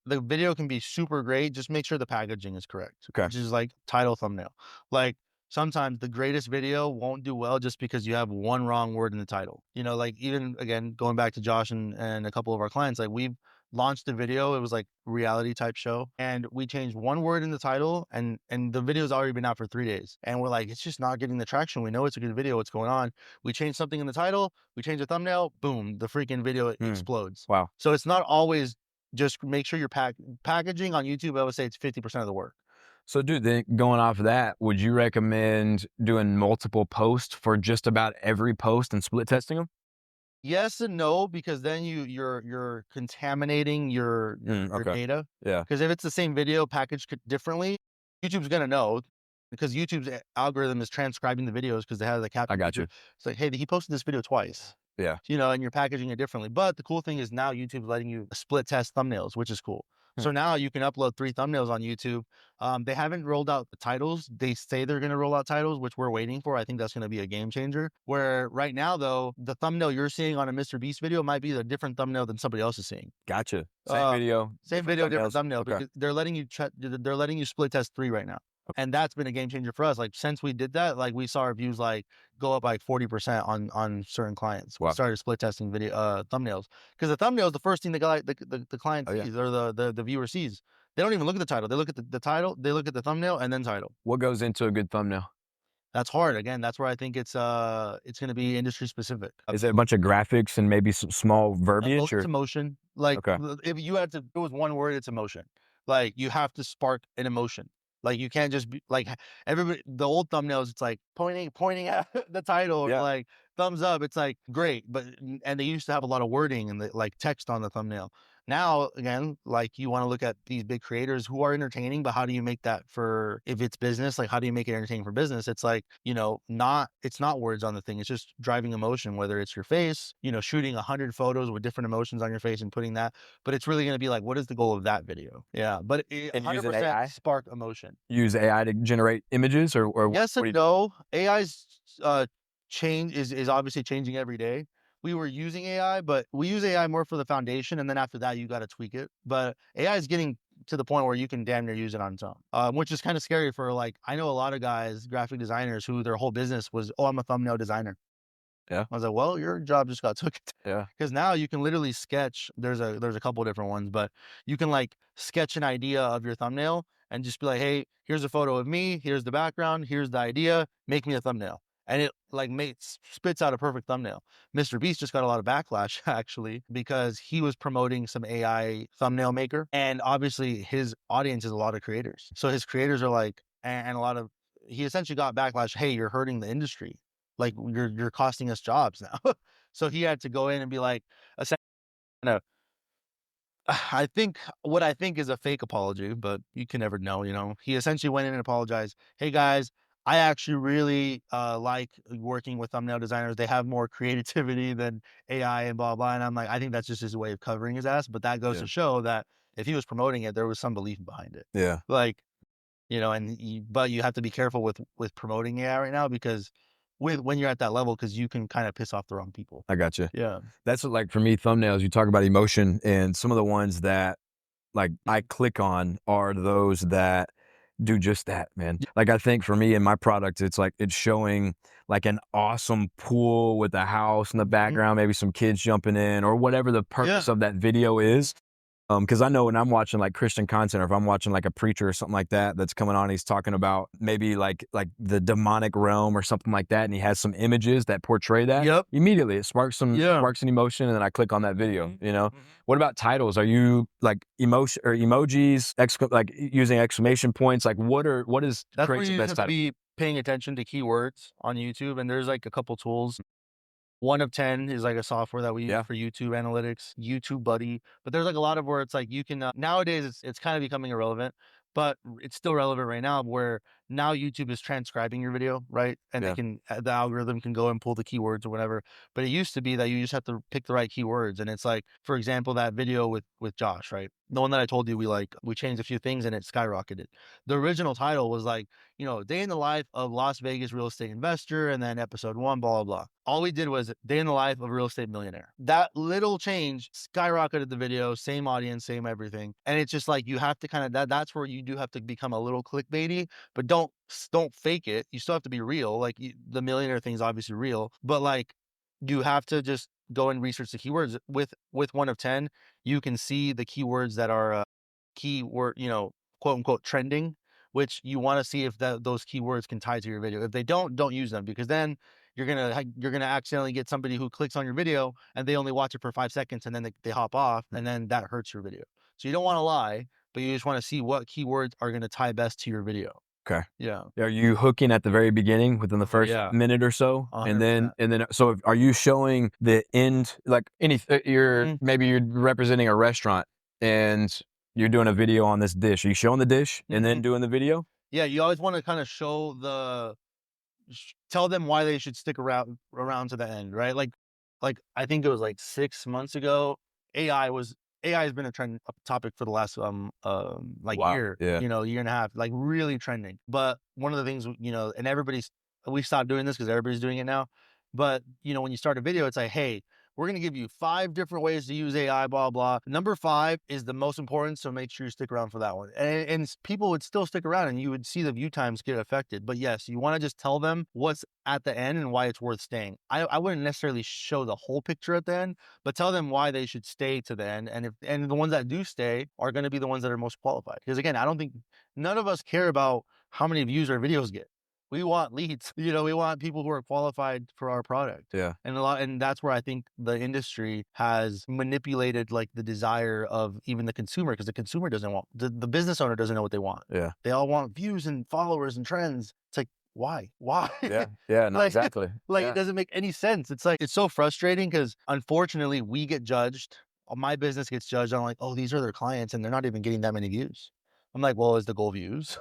the video can be super great, just make sure the packaging is correct, Okay. which is like title, thumbnail. Like sometimes the greatest video won't do well just because you have one wrong word in the title. Like even again, going back to Josh and a couple of our clients, like we've launched a video, it was like reality type show, and we changed one word in the title, and the video's already been out for 3 days. And we're like, it's just not getting the traction. We know it's a good video, what's going on? We changed something in the title, we changed the thumbnail, boom, the freaking video explodes. Wow. So it's not always just make sure your packaging on YouTube, I would say it's 50% of the work. So, dude, then going off of that, would you recommend doing multiple posts for just about every post and split testing them? Yes and no, because then you're contaminating your Okay. data. Yeah. Because if it's the same video packaged differently, YouTube's gonna know because YouTube's algorithm is transcribing the videos because they have the caption. I got you. It's like, hey, he posted this video twice. Yeah. And you're packaging it differently. But the cool thing is now YouTube's letting you split test thumbnails, which is cool. So now you can upload 3 thumbnails on YouTube. They haven't rolled out the titles. They say they're going to roll out titles, which we're waiting for. I think that's going to be a game changer. Where right now, though, the thumbnail you're seeing on a Mr. Beast video might be a different thumbnail than somebody else is seeing. Gotcha. Same video. Same video, different thumbnail. Okay. Because they're letting you split test 3 right now. And that's been a game changer for us. Like since we did that, like we saw our views like go up like 40% on certain clients. We Wow. started split testing video thumbnails because the thumbnail is the first thing the client yeah. sees or the viewer sees. They don't even look at the title. They look at the title, they look at the thumbnail and then title. What goes into a good thumbnail? That's hard. Again, that's where I think it's going to be industry specific. Is it a bunch of graphics and maybe some small verbiage? It's emotion. Like Okay. if you had to go with one word, it's emotion. Like you have to spark an emotion. Like you can't just be like everybody. The old thumbnails, it's like pointing at the title, or Yeah. like thumbs up. It's like great, but and they used to have a lot of wording and like text on the thumbnail. Now again, like you want to look at these big creators who are entertaining, but how do you make that for if it's business? Like how do you make it entertaining for business? It's like it's not words on the thing. It's just driving emotion. Whether it's your face, shooting 100 photos with different emotions on your face and putting that. But it's really going to be like, what is the goal of that video? Yeah, but And using 100% AI? spark emotion. Use AI to generate images, or Yes what do and you? no. AI's change is obviously changing every day. We were using AI, but we use AI more for the foundation, and then after that, you got to tweak it. But AI is getting to the point where you can damn near use it on its own, which is kind of scary for like I know a lot of guys, graphic designers, who their whole business was, oh, I'm a thumbnail designer. Yeah. I was like, well, your job just got took. Yeah. Because now you can literally sketch. There's a couple different ones, but you can like sketch an idea of your thumbnail and just be like, hey, here's a photo of me. Here's the background. Here's the idea. Make me a thumbnail. And it like spits out a perfect thumbnail. Mr. Beast just got a lot of backlash actually because he was promoting some AI thumbnail maker, and obviously his audience is a lot of creators. So his creators are like, and a lot of he essentially got backlash. Hey, you're hurting the industry. Like you're costing us jobs now. So he had to go in and be like, no, I think is a fake apology, but you can never know. He essentially went in and apologized. Hey guys, I actually really like working with thumbnail designers. They have more creativity than AI and blah blah. And I'm like, I think that's just his way of covering his ass. But that goes Yeah. to show that if he was promoting it, there was some belief behind it. Yeah. Like but you have to be careful with promoting AI right now, because when you're at that level, because you can kind of piss off the wrong people. I got you. Yeah. That's what, like for me, thumbnails, you talk about emotion, and some of the ones that like I click on are those that do just that, man. Like I think for me in my product, it's like it's showing like an awesome pool with a house in the background, maybe some kids jumping in or whatever the purpose of that video is. Because I know when I'm watching like Christian content, or if I'm watching like a preacher or something like that that's coming on, he's talking about maybe like the demonic realm or something like that, and he has some images that portray that. Yep. Immediately, it sparks an emotion, and then I click on that video. What about titles? Are you like emotion or emojis, like using exclamation points? Like what is That's where creates the you best have to title? be paying attention to keywords on YouTube, and there's like a couple tools. 1 of 10 is like a software that we use for YouTube analytics, YouTube Buddy. But there's like a lot of where it's like you can nowadays it's kind of becoming irrelevant, but it's still relevant right now, where now YouTube is transcribing your video, right? And they can the algorithm can go and pull the keywords or whatever. But it used to be that you just have to pick the right keywords. And it's like, for example, that video with Josh, right? The one that I told you we changed a few things and it skyrocketed. The original title was like, day in the life of Las Vegas real estate investor, and then episode 1, blah, blah, blah. All we did was day in the life of a real estate millionaire. That little change skyrocketed the video, same audience, same everything. And it's just like, you have to kind of, that's where you do have to become a little clickbaity, but don't fake it. You still have to be real. Like the millionaire thing is obviously real, but like you have to just go and research the keywords. With 1 of 10, you can see the keywords that are keyword, quote unquote trending, which you want to see if those keywords can tie to your video. If they don't use them, because then you're gonna accidentally get somebody who clicks on your video and they only watch it for 5 seconds and then they hop off, and then that hurts your video. So you don't want to lie, but you just want to see what keywords are going to tie best to your video. Okay. Yeah. Are you hooking at the very beginning within the first minute or so? 100%. And then, so are you showing the end, like maybe you're representing a restaurant and you're doing a video on this dish. Are you showing the dish and then doing the video? Yeah. You always want to kind of show tell them why they should stick around to the end, right? Like I think it was like 6 months ago, AI has been a trend topic for the last year, year and a half, like really trending. But one of the things, and we stopped doing this because everybody's doing it now. But when you start a video, it's like, hey, we're going to give you 5 different ways to use AI, blah, blah. Number 5 is the most important, so make sure you stick around for that one. And people would still stick around and you would see the view times get affected. But yes, you want to just tell them what's at the end and why it's worth staying. I wouldn't necessarily show the whole picture at the end, but tell them why they should stay to the end. And the ones that do stay are going to be the ones that are most qualified. Because again, I don't think none of us care about how many views our videos get. We want leads, we want people who are qualified for our product. Yeah. And that's where I think the industry has manipulated like the desire of even the consumer, because the consumer doesn't want, the business owner doesn't know what they want. Yeah. They all want views and followers and trends. It's like, why? Yeah. Yeah. No, exactly. It doesn't make any sense. It's like, it's so frustrating because unfortunately we get judged. My business gets judged on like, oh, these are their clients and they're not even getting that many views. I'm like, well, is the goal views?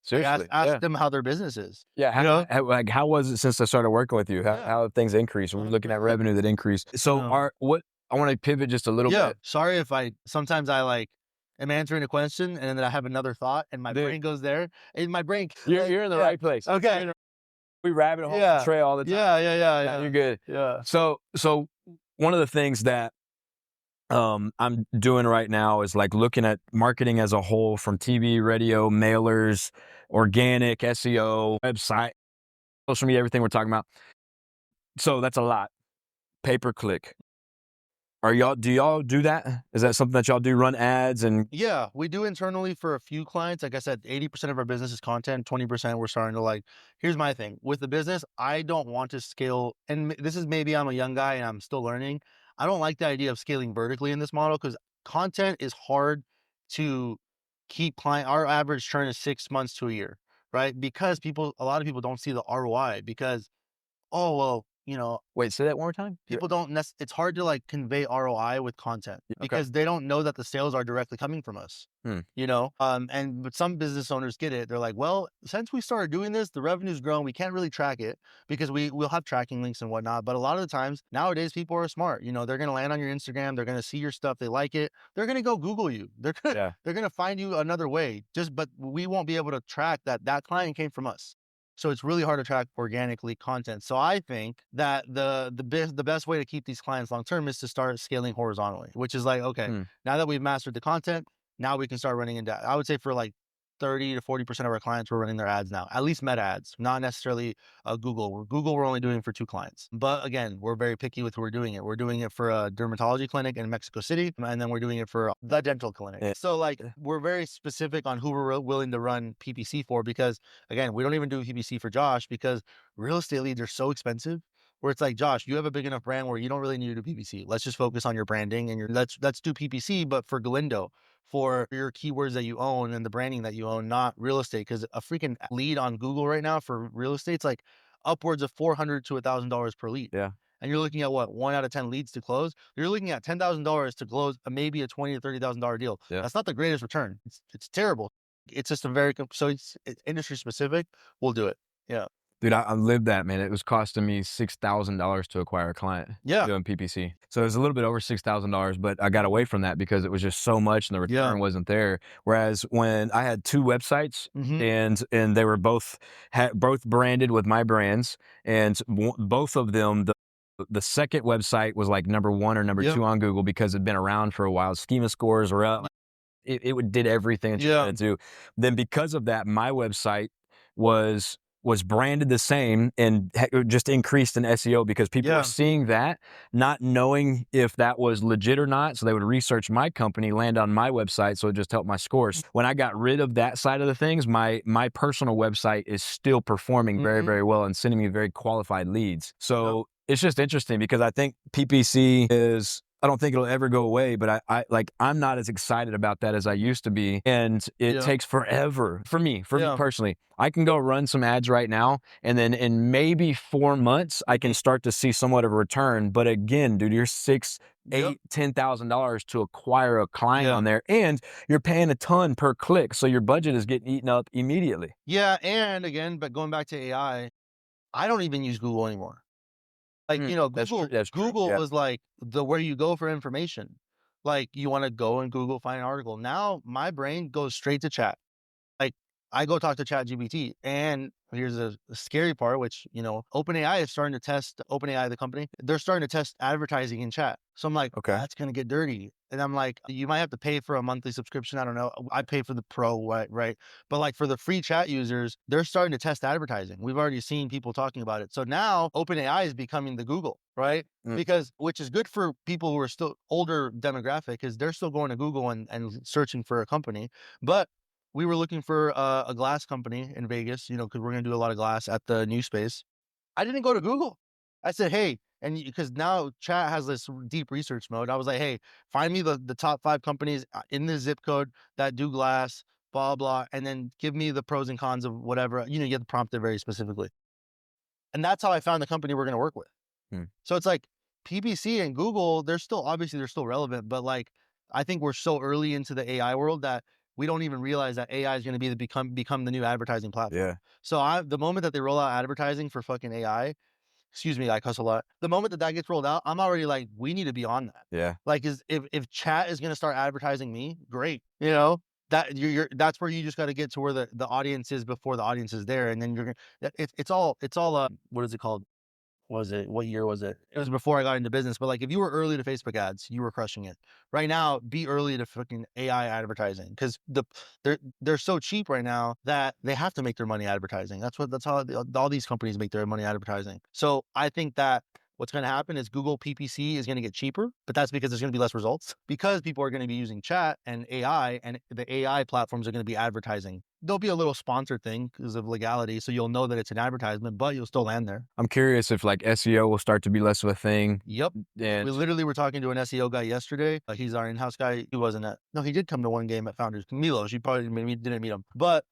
Seriously. Ask them how their business is. Yeah. How was it since I started working with you? How have things increased? We're looking at revenue that increased. So I want to pivot just a little bit. Sorry if sometimes I like am answering a question and then I have another thought and my brain goes there. And my brain. You're in the right place. Okay. We rabbit hole the trail all the time. Yeah. You're good. Yeah. So one of the things that I'm doing right now is like looking at marketing as a whole, from TV, radio, mailers, organic, SEO, website, social media, everything we're talking about. So that's a lot. Pay-per-click. Do y'all do that? Is that something that y'all do, run ads? And yeah, we do internally for a few clients. Like I said, 80% of our business is content, 20% we're starting to here's my thing. With the business, I don't want to scale. And this is, maybe I'm a young guy and I'm still learning. I don't like the idea of scaling vertically in this model because content is hard to keep our average churn is 6 months to a year, right? Because a lot of people don't see the ROI because, oh, well, Wait, say that one more time. people don't it's hard to like convey ROI with content Okay. because they don't know that the sales are directly coming from us. Hmm. But some business owners get it. They're like, well, since we started doing this, the revenue's grown. We can't really track it because we'll have tracking links and whatnot. But a lot of the times nowadays, people are smart. They're going to land on your Instagram. They're going to see your stuff. They like it. They're going to go Google you. Yeah. They're going to find you another way. But we won't be able to track that client came from us. So it's really hard to track organically content. So I think that the best way to keep these clients long term is to start scaling horizontally, which is like, okay, now that we've mastered the content, now we can start running into, I would say for like 30 to 40% of our clients, we're running their ads now, at least meta ads, not necessarily Google. Google, we're only doing for 2 clients. But again, we're very picky with who we're doing it. We're doing it for a dermatology clinic in Mexico City, and then we're doing it for the dental clinic. Yeah. So like, we're very specific on who we're willing to run PPC for, because again, we don't even do PPC for Josh because real estate leads are so expensive. Where it's like, Josh, you have a big enough brand where you don't really need to do PPC. Let's just focus on your branding and let's do PPC, but for Galindo, for your keywords that you own and the branding that you own, not real estate. Because a freaking lead on Google right now for real estate's like upwards of $400 to $1,000 per lead. Yeah. And you're looking at what, 1 out of 10 leads to close. You're looking at $10,000 to close maybe a $20,000 to $30,000 deal. Yeah. That's not the greatest return. It's terrible. It's just it's industry specific. We'll do it. Yeah. Dude, I lived that, man. It was costing me $6,000 to acquire a client doing PPC. So it was a little bit over $6,000, but I got away from that because it was just so much and the return wasn't there. Whereas when I had 2 websites and they were both branded with my brands, and both of them, the second website was like number 1 or number 2 on Google because it'd been around for a while. Schema scores were up. It did everything that you wanted to do. Then because of that, my website was branded the same and just increased in SEO because people were seeing that, not knowing if that was legit or not. So they would research my company, land on my website. So it just helped my scores. When I got rid of that side of the things, my personal website is still performing very, very well and sending me very qualified leads. So it's just interesting because I think PPC I don't think it'll ever go away, but I'm not as excited about that as I used to be. And it takes forever for me personally. I can go run some ads right now, and then in maybe 4 months, I can start to see somewhat of a return. But again, dude, you're $6,000, $8,000, $10,000 to acquire a client on there, and you're paying a ton per click. So your budget is getting eaten up immediately. Yeah. And again, but going back to AI, I don't even use Google anymore. Like, Google was like where you go for information. Like, you want to go and Google, find an article. Now my brain goes straight to chat. Like, I go talk to ChatGPT, and here's a scary part, which, OpenAI is starting to test, OpenAI, the company, they're starting to test advertising in chat. So I'm like, that's going to get dirty. And I'm like, you might have to pay for a monthly subscription. I don't know. I pay for the pro, right? But like for the free chat users, they're starting to test advertising. We've already seen people talking about it. So now OpenAI is becoming the Google, right? Which is good for people who are still older demographic, because they're still going to Google and searching for a company. But we were looking for a glass company in Vegas, because we're going to do a lot of glass at the new space. I didn't go to Google. I said, hey, and because now chat has this deep research mode. I was like, hey, find me the top 5 companies in the zip code that do glass, blah, blah, and then give me the pros and cons of whatever. You have to prompt it very specifically. And that's how I found the company we're going to work with. So it's like PPC and Google, they're still relevant, but like, I think we're so early into the AI world that we don't even realize that AI is going to become the new advertising platform. Yeah. So the moment that they roll out advertising for fucking AI, excuse me, I cuss a lot. The moment that gets rolled out, I'm already like, we need to be on that. Yeah. Like, if chat is going to start advertising me, great. That's where you just got to get to where the audience is before the audience is there, and then it's all what is it called? What year was it? It was before I got into business, but like, if you were early to Facebook ads, you were crushing it. Right now, be early to fucking AI advertising, because they're so cheap right now that they have to make their money advertising. That's how all these companies make their money advertising. So I think that what's going to happen is Google PPC is going to get cheaper, but that's because there's going to be less results, because people are going to be using chat and AI, and the AI platforms are going to be advertising. There'll be a little sponsored thing because of legality, so you'll know that it's an advertisement, but you'll still land there. I'm curious if like SEO will start to be less of a thing. Yep. And we literally were talking to an SEO guy yesterday. He's our in-house guy. He did come to one game at Founders. Milos, you probably didn't meet him, but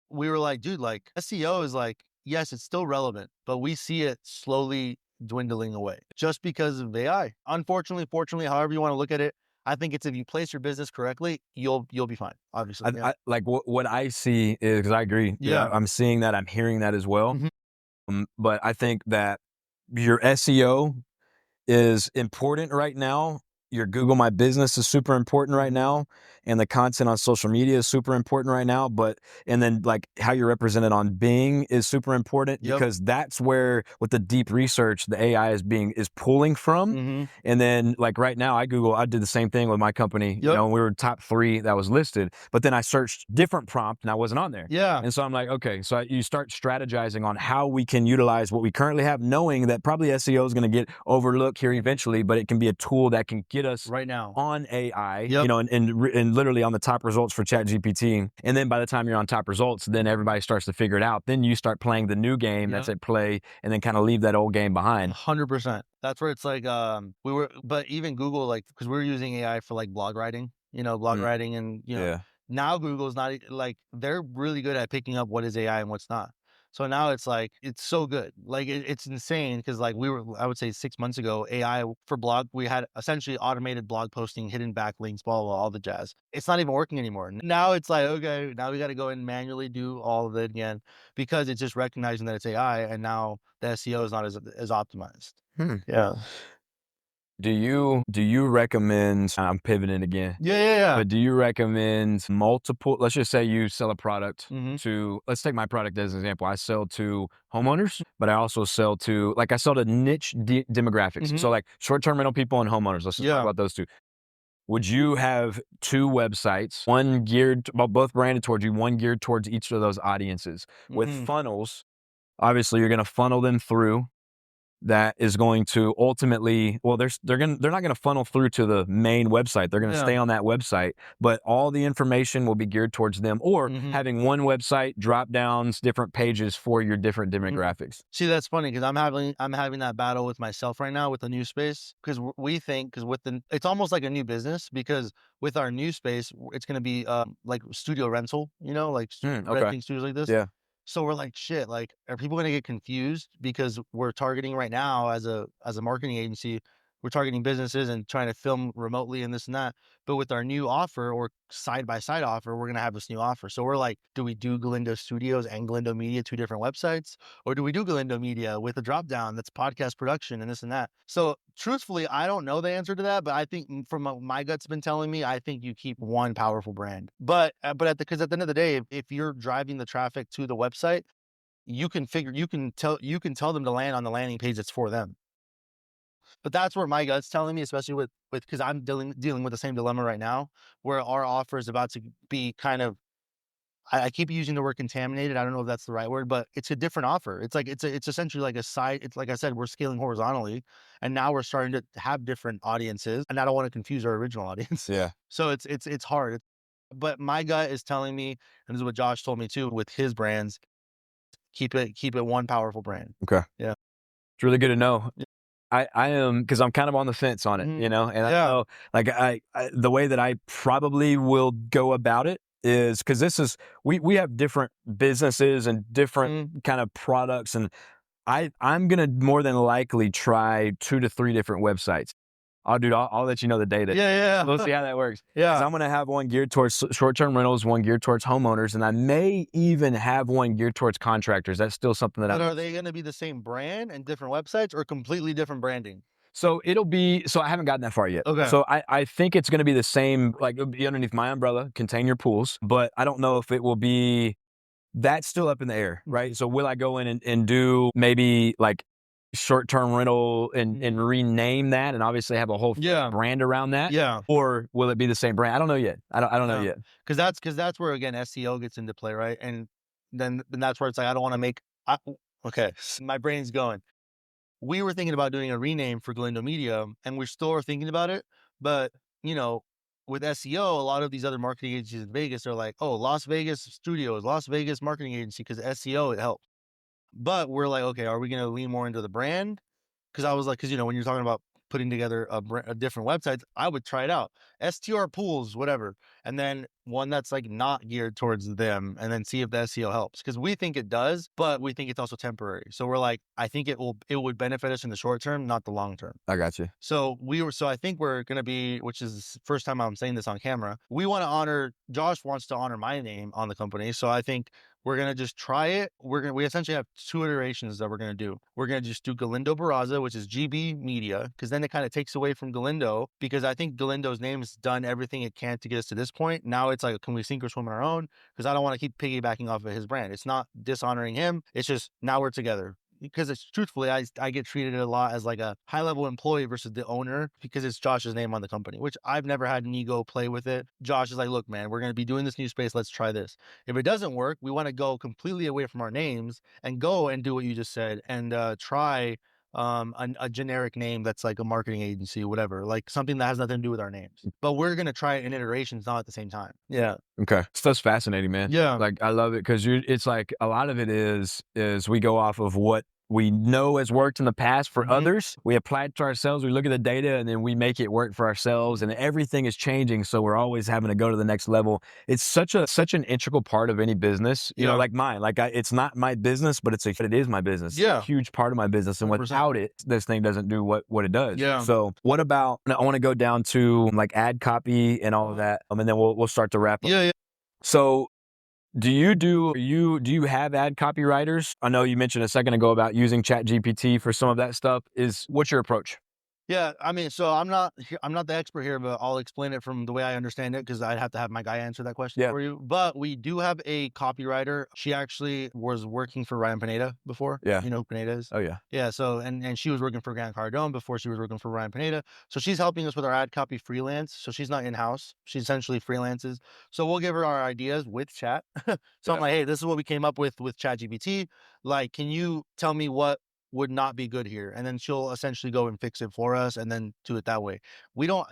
we were like, dude, like SEO is like, yes, it's still relevant, but we see it slowly dwindling away just because of AI. Unfortunately, fortunately, however you want to look at it, I think it's if you place your business correctly, you'll be fine. Obviously, yeah. I like what I see is, because I agree. Yeah. I'm seeing that. I'm hearing that as well. Mhm. But I think that your SEO is important right now. Your Google My Business is super important right now, and the content on social media is super important right now. And then like how you're represented on Bing is super important, Yep. because that's where, with the deep research, the AI is pulling from. Mm-hmm. And then like right now, I did the same thing with my company. Yep. We were top 3 that was listed, but then I searched different prompt and I wasn't on there. Yeah. And so I'm like, okay, so you start strategizing on how we can utilize what we currently have, knowing that probably SEO is going to get overlooked here eventually, but it can be a tool that can get us Right now on AI, Yep. And literally on the top results for ChatGPT. And then by the time you're on top results, then everybody starts to figure it out. Then you start playing the new game that's at play, and then kind of leave that old game behind. 100%. That's where it's like, but even Google, like, because we were using AI for like blog writing, writing, and Yeah. now Google's not like, they're really good at picking up what is AI and what's not. So now it's like, it's so good. Like it's insane, because like I would say 6 months ago, AI for blog, we had essentially automated blog posting, hidden backlinks, blah, blah, blah, all the jazz. It's not even working anymore. Now it's like, okay, now we got to go and manually do all of it again, because it's just recognizing that it's AI, and now the SEO is not as optimized. Yeah. Do you recommend, I'm pivoting again, Yeah. but do you recommend multiple, let's just say you sell a product Mhm. to, let's take my product as an example. I sell to homeowners, but I also sell to, like, I sell to niche demographics. Mhm. So like short-term rental people and homeowners. Let's just talk Yeah. about those two. Would you have 2 websites, one geared, well, both branded towards you, one geared towards each of those audiences with Mhm. funnels? Obviously, you're going to funnel them through. That is going to ultimately, well, they're not gonna funnel through to the main website. They're gonna Yeah. stay on that website, but all the information will be geared towards them, or Mhm. having one website, drop downs, different pages for your different demographics. See, that's funny, because I'm having that battle with myself right now with the new space, because we think, because it's almost like a new business, because with our new space, it's gonna be like studio rental, like Okay. renting studios like this. Yeah. So we're like, shit, like, are people gonna get confused, because we're targeting right now as a marketing agency, we're targeting businesses and trying to film remotely and this and that. But with our new offer, or side by side offer, we're gonna have this new offer. So we're like, do we do Galindo Studios and Galindo Media, 2 different websites? Or do we do Galindo Media with a drop down that's podcast production and this and that? So truthfully, I don't know the answer to that, but I think, from what my gut's been telling me, I think you keep one powerful brand. But because at the end of the day, if you're driving the traffic to the website, you can tell them to land on the landing page that's for them. But that's where my gut's telling me, especially with because I'm dealing with the same dilemma right now, where our offer is about to be kind of, I keep using the word contaminated. I don't know if that's the right word, but it's a different offer. It's like it's essentially like a side. It's like I said, we're scaling horizontally, and now we're starting to have different audiences, and I don't want to confuse our original audience. Yeah. So it's hard. But my gut is telling me, and this is what Josh told me too with his brands, keep it one powerful brand. Okay. Yeah. It's really good to know. Yeah. I am, because I'm kind of on the fence on it, Mhm. and I Yeah. know, like, the way that I probably will go about it is, because this is, we have different businesses and different Mhm. kind of products, and I'm gonna more than likely try 2 to 3 different websites. I'll let you know the data. Yeah. We'll see how that works. 'Cause Yeah. I'm gonna have one geared towards short-term rentals, one geared towards homeowners, and I may even have one geared towards contractors. That's still something that But are they gonna be the same brand and different websites, or completely different branding? So I haven't gotten that far yet. Okay. So I think it's gonna be the same, like, it'll be underneath my umbrella, contain your pools, but I don't know if it will be, that's still up in the air, right? So will I go in and do maybe like short-term rental and rename that, and obviously have a whole Yeah. brand around that? Yeah. Or will it be the same brand? I don't know yet. I don't know Yeah. yet. Because that's where, again, SEO gets into play, right? And then that's where it's like, I don't wanna make okay, my brain's going. We were thinking about doing a rename for Galindo Media, and we still are thinking about it, but, you know, with SEO, a lot of these other marketing agencies in Vegas are like, "Oh, Las Vegas Studios, Las Vegas marketing agency," because SEO, it helps. But we're like, "Okay, are we gonna lean more into the brand?" Because I was like, because when you're talking about putting together a different websites, I would try it out. STR pools, whatever. And then one that's like not geared towards them, and then see if the SEO helps. Cause we think it does, but we think it's also temporary. So we're like, I think it would benefit us in the short term, not the long term. I got you. So I think we're going to be, which is the first time I'm saying this on camera. Josh wants to honor my name on the company. So I think we're going to just try it. We essentially have 2 iterations that we're going to do. We're going to just do Galindo Barraza, which is GB Media, because then it kind of takes away from Galindo, because I think Galindo's name has done everything it can to get us to this point. Now it's like, can we sink or swim on our own? Because I don't want to keep piggybacking off of his brand. It's not dishonoring him. It's just now we're together. Because it's truthfully, I get treated a lot as like a high level employee versus the owner, because it's Josh's name on the company, which I've never had an ego play with it. Josh is like, look, man, we're going to be doing this new space. Let's try this. If it doesn't work, we want to go completely away from our names and go and do what you just said and try a generic name that's like a marketing agency, whatever, like something that has nothing to do with our names. But we're going to try it in iterations, not at the same time. Yeah. Okay. Stuff's fascinating, man. Yeah. Like, I love it, because it's like a lot of it is we go off of what we know has worked in the past for others. We apply it to ourselves. We look at the data and then we make it work for ourselves, and everything is changing. So we're always having to go to the next level. It's such an integral part of any business, you know, like mine. Like, it's not my business, but it is my business. Yeah. It's a huge part of my business. And 100%. without it, this thing doesn't do what it does. Yeah. So what about, I want to go down to like ad copy and all of that. And then we'll start to wrap up. Yeah. So do you have ad copywriters? I know you mentioned a second ago about using ChatGPT for some of that stuff. What's your approach? Yeah, I mean, so I'm not the expert here, but I'll explain it from the way I understand it, because I'd have to have my guy answer that question for you. But we do have a copywriter. She actually was working for Ryan Pineda before. Yeah. You know who Pineda is? Oh yeah. Yeah. So and she was working for Grant Cardone before she was working for Ryan Pineda. So she's helping us with our ad copy freelance. So she's not in-house. She essentially freelances. So we'll give her our ideas with chat. So I'm like, hey, this is what we came up with ChatGPT. Like, can you tell me what would not be good here? And then she'll essentially go and fix it for us and then do it that way.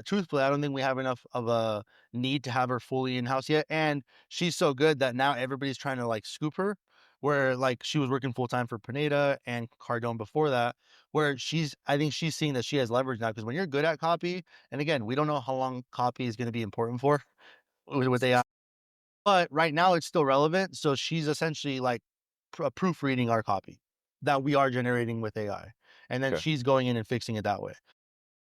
Truthfully, I don't think we have enough of a need to have her fully in-house yet. And she's so good that now everybody's trying to like scoop her, where like she was working full-time for Pineda and Cardone before that, where I think she's seeing that she has leverage now. Because when you're good at copy, and again, we don't know how long copy is going to be important for with AI, but right now it's still relevant. So she's essentially like proofreading our copy that we are generating with AI. And then she's going in and fixing it that way.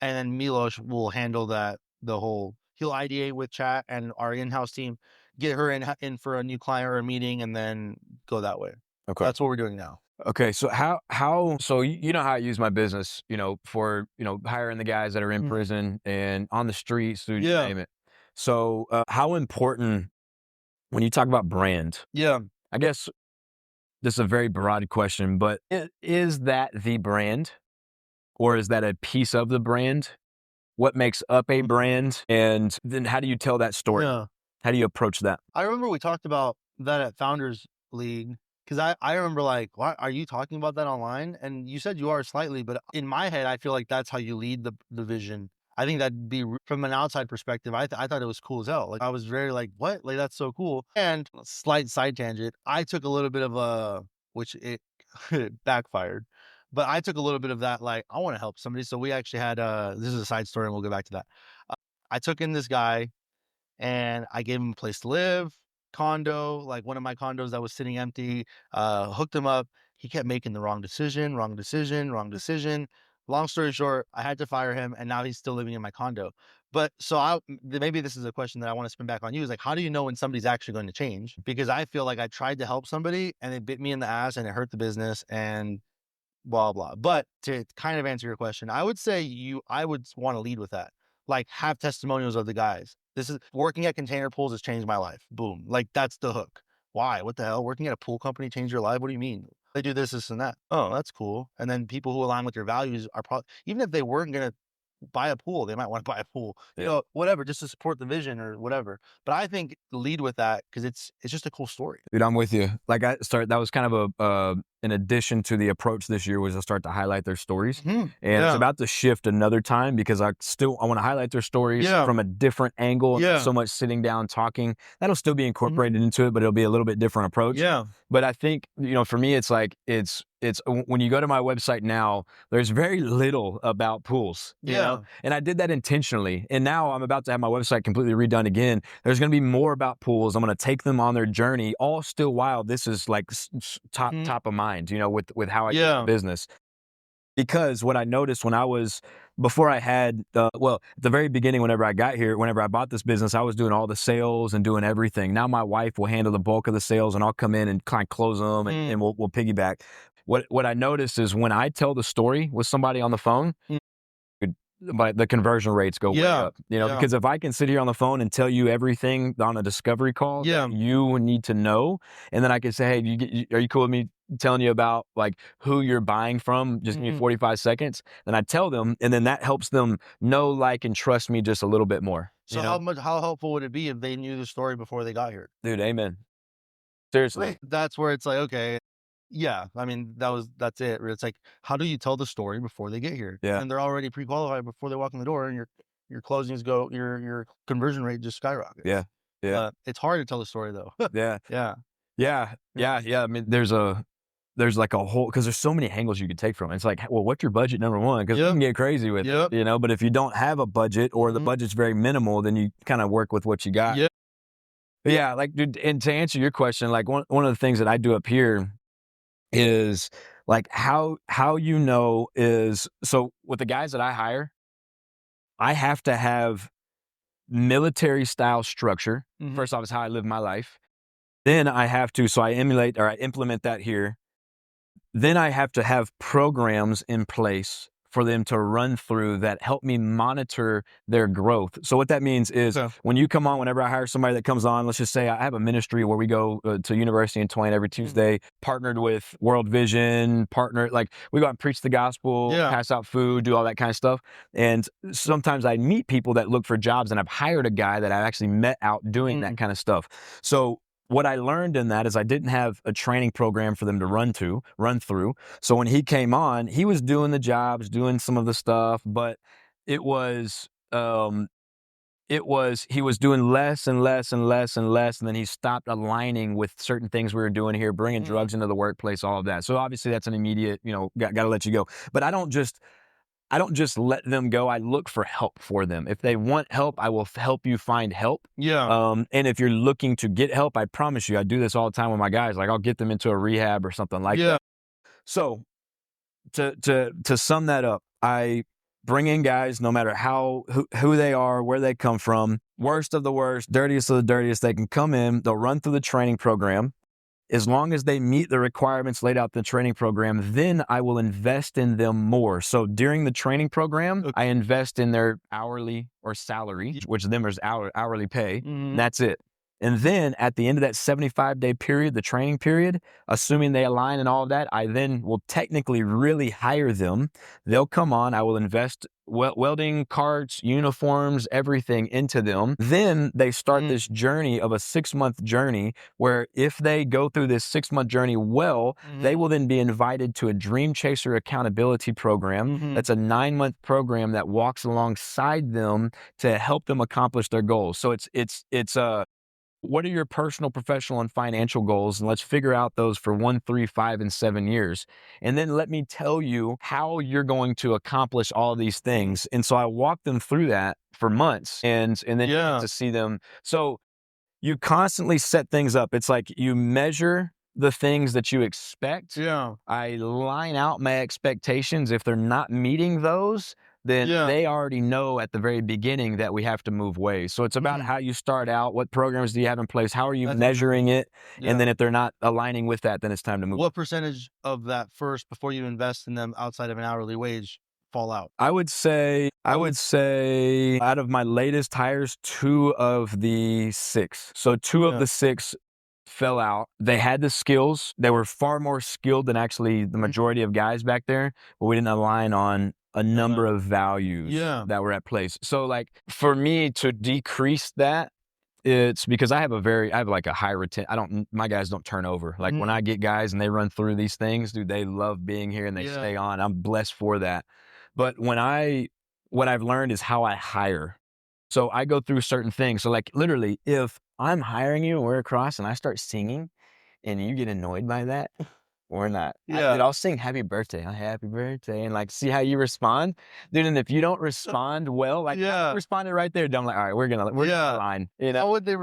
And then Milos will handle he'll ideate with chat and our in-house team, get her in for a new client or a meeting, and then go that way. Okay. That's what we're doing now. Okay. So so you know how I use my business, you know, for, you know, hiring the guys that are in prison and on the streets, you name it. So how important, when you talk about brand, I guess this is a very broad question, but is that the brand, or is that a piece of the brand? What makes up a brand? And then how do you tell that story? Yeah. How do you approach that? I remember we talked about that at Founders League, because I remember like, why are you talking about that online? And you said you are slightly, but in my head, I feel like that's how you lead the vision. I think that'd be, from an outside perspective, I thought it was cool as hell. Like, I was very like, what? Like, that's so cool. And slight side tangent, I took a little bit of which it backfired, but I took a little bit of that, like, I want to help somebody. So we actually had, this is a side story and we'll go back to that. I took in this guy and I gave him a place to live, condo, like one of my condos that was sitting empty, hooked him up. He kept making the wrong decision. Long story short, I had to fire him, and now he's still living in my condo. But so maybe this is a question that I want to spin back on you, is like, how do you know when somebody's actually going to change? Because I feel like I tried to help somebody and it bit me in the ass and it hurt the business and blah, blah. But to kind of answer your question, I would say I would want to lead with that. Like, have testimonials of the guys. This is working at container pools has changed my life. Boom. Like, that's the hook. Why? What the hell? Working at a pool company changed your life? What do you mean? They do this, and that. Oh, that's cool. And then people who align with your values are probably, even if they weren't going to buy a pool, they might want to buy a pool, you know, whatever, just to support the vision or whatever. But I think lead with that, because it's just a cool story. Dude, I'm with you. Like, that was kind of in addition to the approach this year was to start to highlight their stories. And Yeah. it's about to shift another time because I want to highlight their stories from a different angle. Yeah. So much sitting down talking. That'll still be incorporated into it, but it'll be a little bit different approach. Yeah. But I think, for me, it's like, it's when you go to my website now, there's very little about pools, you know? And I did that intentionally. And now I'm about to have my website completely redone again. There's going to be more about pools. I'm going to take them on their journey, all still while this is like top of mind, with how I do the business. Because what I noticed before I had, at the very beginning, whenever I got here, whenever I bought this business, I was doing all the sales and doing everything. Now my wife will handle the bulk of the sales and I'll come in and kind of close them and we'll piggyback. What I noticed is when I tell the story with somebody on the phone, but the conversion rates go way up, because if I can sit here on the phone and tell you everything on a discovery call that you need to know, and then I can say, hey, are you cool with me telling you about like who you're buying from? Just give me 45 seconds. Then I tell them, and then that helps them know, like, and trust me just a little bit more. So how helpful would it be if they knew the story before they got here? Dude, amen. Seriously. That's where it's like, okay. Yeah, I mean, that's it. It's like, how do you tell the story before they get here? Yeah. And they're already pre-qualified before they walk in the door, and your closings your conversion rate just skyrockets. Yeah. It's hard to tell the story though. Yeah. Yeah. I mean, there's like a whole, because there's so many angles you could take from it. It's like, well, what's your budget, number one? Because you can get crazy with it, but if you don't have a budget or the budget's very minimal, then you kind of work with what you got. Yeah, like, dude, and to answer your question, like one of the things that I do up here is like how is, so with the guys that I hire, I have to have military style structure. First off, is how I live my life. Then I have to, so I emulate or I implement that here. Then I have to have programs in place for them to run through that help me monitor their growth. So what that means is when you come on, whenever I hire somebody that comes on, let's just say I have a ministry where we go to University in Twain every Tuesday, partnered with World Vision, like we go out and preach the gospel, pass out food, do all that kind of stuff. And sometimes I meet people that look for jobs, and I've hired a guy that I actually met out doing that kind of stuff. So what I learned in that is I didn't have a training program for them to run through. So when he came on, he was doing the jobs, doing some of the stuff, but he was doing less and less and less and less. And then he stopped aligning with certain things we were doing here, bringing drugs into the workplace, all of that. So obviously that's an immediate, got to let you go. But I don't just let them go. I look for help for them. If they want help, I will help you find help. And if you're looking to get help, I promise you, I do this all the time with my guys. Like I'll get them into a rehab or something like that. So to sum that up, I bring in guys, no matter who they are, where they come from, worst of the worst, dirtiest of the dirtiest, they can come in, they'll run through the training program. As long as they meet the requirements laid out in the training program, then I will invest in them more. So during the training program, I invest in their hourly or salary, which them is hourly pay, and that's it. And then at the end of that 75-day period, the training period, assuming they align and all of that, I then will technically really hire them. They'll come on. I will invest welding carts, uniforms, everything into them. Then they start this journey of a 6-month journey where if they go through this 6-month journey well, they will then be invited to a Dream Chaser accountability program. That's a 9-month program that walks alongside them to help them accomplish their goals. So it's what are your personal, professional, and financial goals? And let's figure out those for 1, 3, 5, and 7 years. And then let me tell you how you're going to accomplish all of these things. And so I walk them through that for months and then you get to see them. So you constantly set things up. It's like you measure the things that you expect. I line out my expectations. If they're not meeting those, then they already know at the very beginning that we have to move ways. So it's about how you start out, what programs do you have in place, how are you measuring it, and then if they're not aligning with that, then it's time to move. What percentage of that first, before you invest in them outside of an hourly wage, fall out? I would say out of my latest hires, 2 of the 6. So 2 of the 6 fell out. They had the skills. They were far more skilled than actually the majority of guys back there, but we didn't align on a number of values that were at place. So like for me to decrease that, it's because I have like a high retention. My guys don't turn over. Like when I get guys and they run through these things, dude, they love being here and they stay on. I'm blessed for that. But what I've learned is how I hire. So I go through certain things. So like literally, if I'm hiring you and we're across and I start singing and you get annoyed by that, or not. Yeah. I'll sing happy birthday, happy birthday, and like see how you respond. Dude, and if you don't respond well, like I responded right there, I'm like, all right, we're gonna line. You know? How would they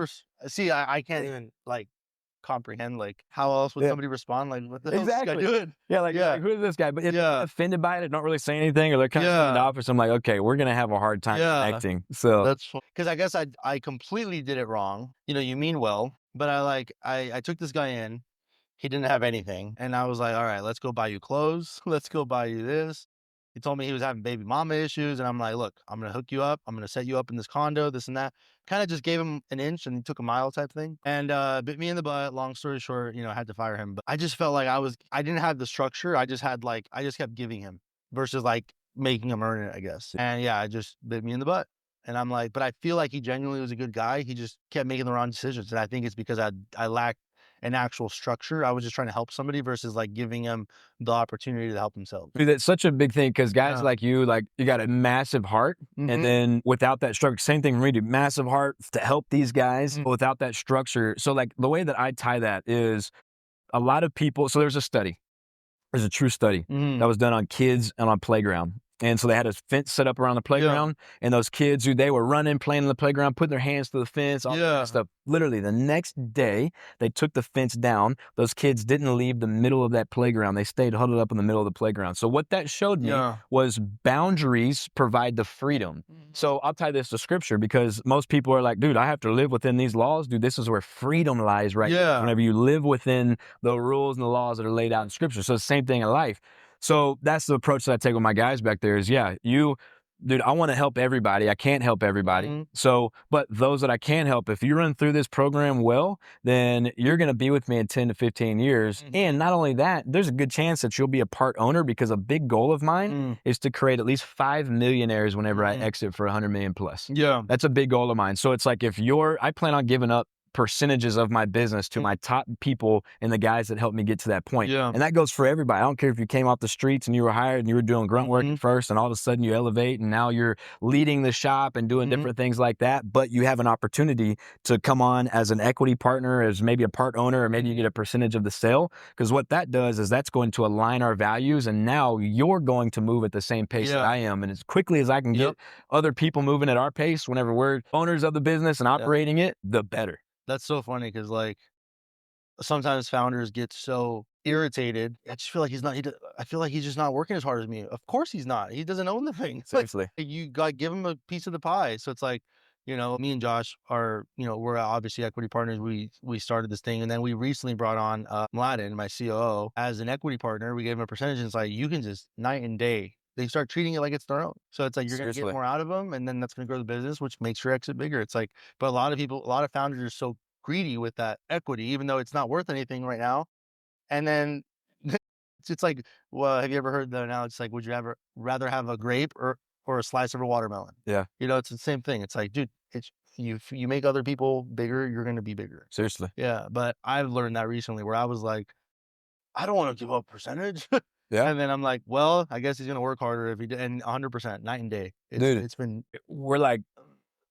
see? I can't even like comprehend like how else would somebody respond? Like, what the hell is this guy doing? Yeah, like who is this guy? But if they're offended by it, don't really say anything, or they're kind of turned off, or something, like, okay, we're gonna have a hard time connecting. So that's because I guess I completely did it wrong. You know, you mean well, but I took this guy in. He didn't have anything. And I was like, all right, let's go buy you clothes. Let's go buy you this. He told me he was having baby mama issues. And I'm like, look, I'm going to hook you up. I'm going to set you up in this condo, this and that. Kind of just gave him an inch and he took a mile type thing. And bit me in the butt. Long story short, I had to fire him. But I just felt like I didn't have the structure. I just kept giving him versus like making him earn it, I guess. And yeah, it just bit me in the butt. And I'm like, but I feel like he genuinely was a good guy. He just kept making the wrong decisions. And I think it's because I lacked an actual structure. I was just trying to help somebody versus like giving them the opportunity to help themselves. Dude, that's such a big thing because guys like you got a massive heart, and then without that structure, same thing for me, dude, massive heart to help these guys, but without that structure. So like the way that I tie that is a lot of people. So there's a true study that was done on kids and on playground. And so they had a fence set up around the playground, and those kids, dude, they were running, playing on the playground, putting their hands to the fence, all that stuff. Literally, the next day, they took the fence down. Those kids didn't leave the middle of that playground. They stayed huddled up in the middle of the playground. So what that showed me was boundaries provide the freedom. So I'll tie this to scripture because most people are like, dude, I have to live within these laws. Dude, this is where freedom lies right now. Whenever you live within the rules and the laws that are laid out in scripture. So the same thing in life. So that's the approach that I take with my guys back there is, dude, I want to help everybody. I can't help everybody. So, but those that I can help, if you run through this program well, then you're going to be with me in 10 to 15 years. And not only that, there's a good chance that you'll be a part owner because a big goal of mine is to create at least 5 millionaires whenever I exit for 100 million plus. Yeah. That's a big goal of mine. So it's like I plan on giving up percentages of my business to my top people and the guys that helped me get to that point. And that goes for everybody. I don't care if you came off the streets and you were hired and you were doing grunt work at first and all of a sudden you elevate and now you're leading the shop and doing different things like that, but you have an opportunity to come on as an equity partner, as maybe a part owner, or maybe you get a percentage of the sale. Because what that does is that's going to align our values, and now you're going to move at the same pace that I am. And as quickly as I can get other people moving at our pace, whenever we're owners of the business and operating it, the better. That's so funny because like sometimes founders get so irritated. I just feel like I feel like he's just not working as hard as me. Of course he's not. He doesn't own the thing. Seriously. Like, you got to give him a piece of the pie. So it's like, me and Josh are, we're obviously equity partners. We started this thing, and then we recently brought on Mladen, my COO, as an equity partner. We gave him a percentage, and it's like you can just night and day. They start treating it like it's their own. So it's like you're going to get more out of them, and then that's going to grow the business, which makes your exit bigger. It's like, but a lot of founders are so greedy with that equity, even though it's not worth anything right now. And then it's like, well, have you ever heard the analogy? It's like, would you rather have a grape or a slice of a watermelon? Yeah. It's the same thing. It's like, dude, you make other people bigger, you're going to be bigger. Seriously. Yeah. But I've learned that recently where I was like, I don't want to give up percentage. And then I'm like, well, I guess he's going to work harder if he did. And 100% night and day. We're like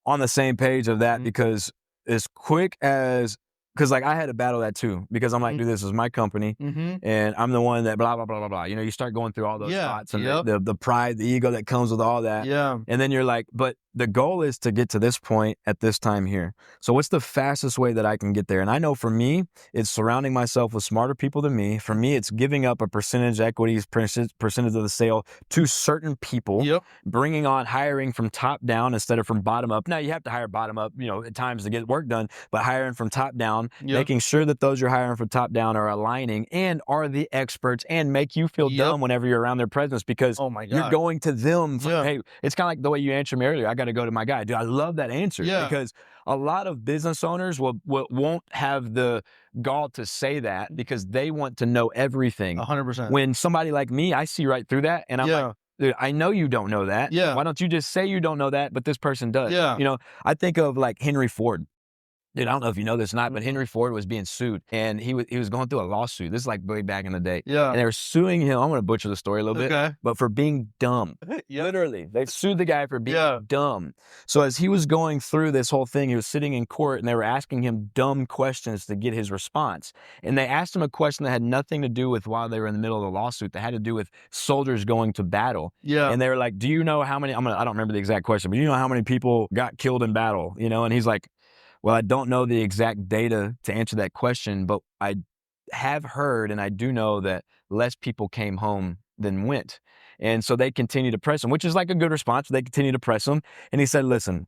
on the same page of that because as quick as, because like I had to battle that too, because I'm like, dude, this is my company and I'm the one that blah, blah, blah, blah, blah. You start going through all those thoughts and the pride, the ego that comes with all that. Yeah. And then you're like, but the goal is to get to this point at this time here. So what's the fastest way that I can get there? And I know for me, it's surrounding myself with smarter people than me. For me, it's giving up a percentage equities, percentage of the sale to certain people, bringing on hiring from top down instead of from bottom up. Now you have to hire bottom up, at times to get work done, but hiring from top down, making sure that those you're hiring from top down are aligning and are the experts and make you feel dumb whenever you're around their presence because you're going to them. Hey, it's kind of like the way you answered me earlier. I got to go to my guy. Dude, I love that answer because a lot of business owners won't have the gall to say that because they want to know everything. 100%. When somebody like me, I see right through that and I'm like, dude, I know you don't know that. Yeah. Why don't you just say you don't know that, but this person does? Yeah. I think of like Henry Ford. Dude, I don't know if you know this or not, but Henry Ford was being sued, and he was going through a lawsuit. This is like way back in the day. Yeah. And they were suing him. I'm going to butcher the story a little bit, but for being dumb. Yep. Literally, they sued the guy for being dumb. So as he was going through this whole thing, he was sitting in court, and they were asking him dumb questions to get his response. And they asked him a question that had nothing to do with while they were in the middle of the lawsuit. That had to do with soldiers going to battle. Yeah. And they were like, "Do you know how many?" I don't remember the exact question, but you know how many people got killed in battle? You know, and he's like, "Well, I don't know the exact data to answer that question, but I have heard and I do know that less people came home than went." And so they continue to press him, which is like a good response. They continue to press him. And he said, "Listen,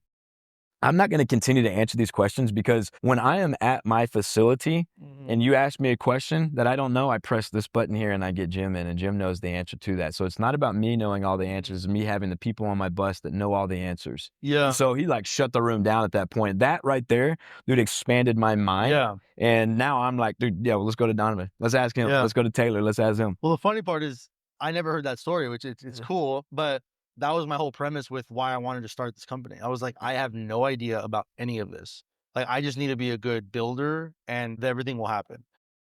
I'm not going to continue to answer these questions because when I am at my facility and you ask me a question that I don't know, I press this button here and I get Jim in, and Jim knows the answer to that. So it's not about me knowing all the answers, it's me having the people on my bus that know all the answers." Yeah. So he like shut the room down at that point. That right there, dude, expanded my mind. Yeah. And now I'm like, dude, yeah, well, let's go to Donovan. Let's ask him. Yeah. Let's go to Taylor. Let's ask him. Well, the funny part is I never heard that story, which it's cool, but that was my whole premise with why I wanted to start this company. I was like, I have no idea about any of this. Like, I just need to be a good builder and everything will happen.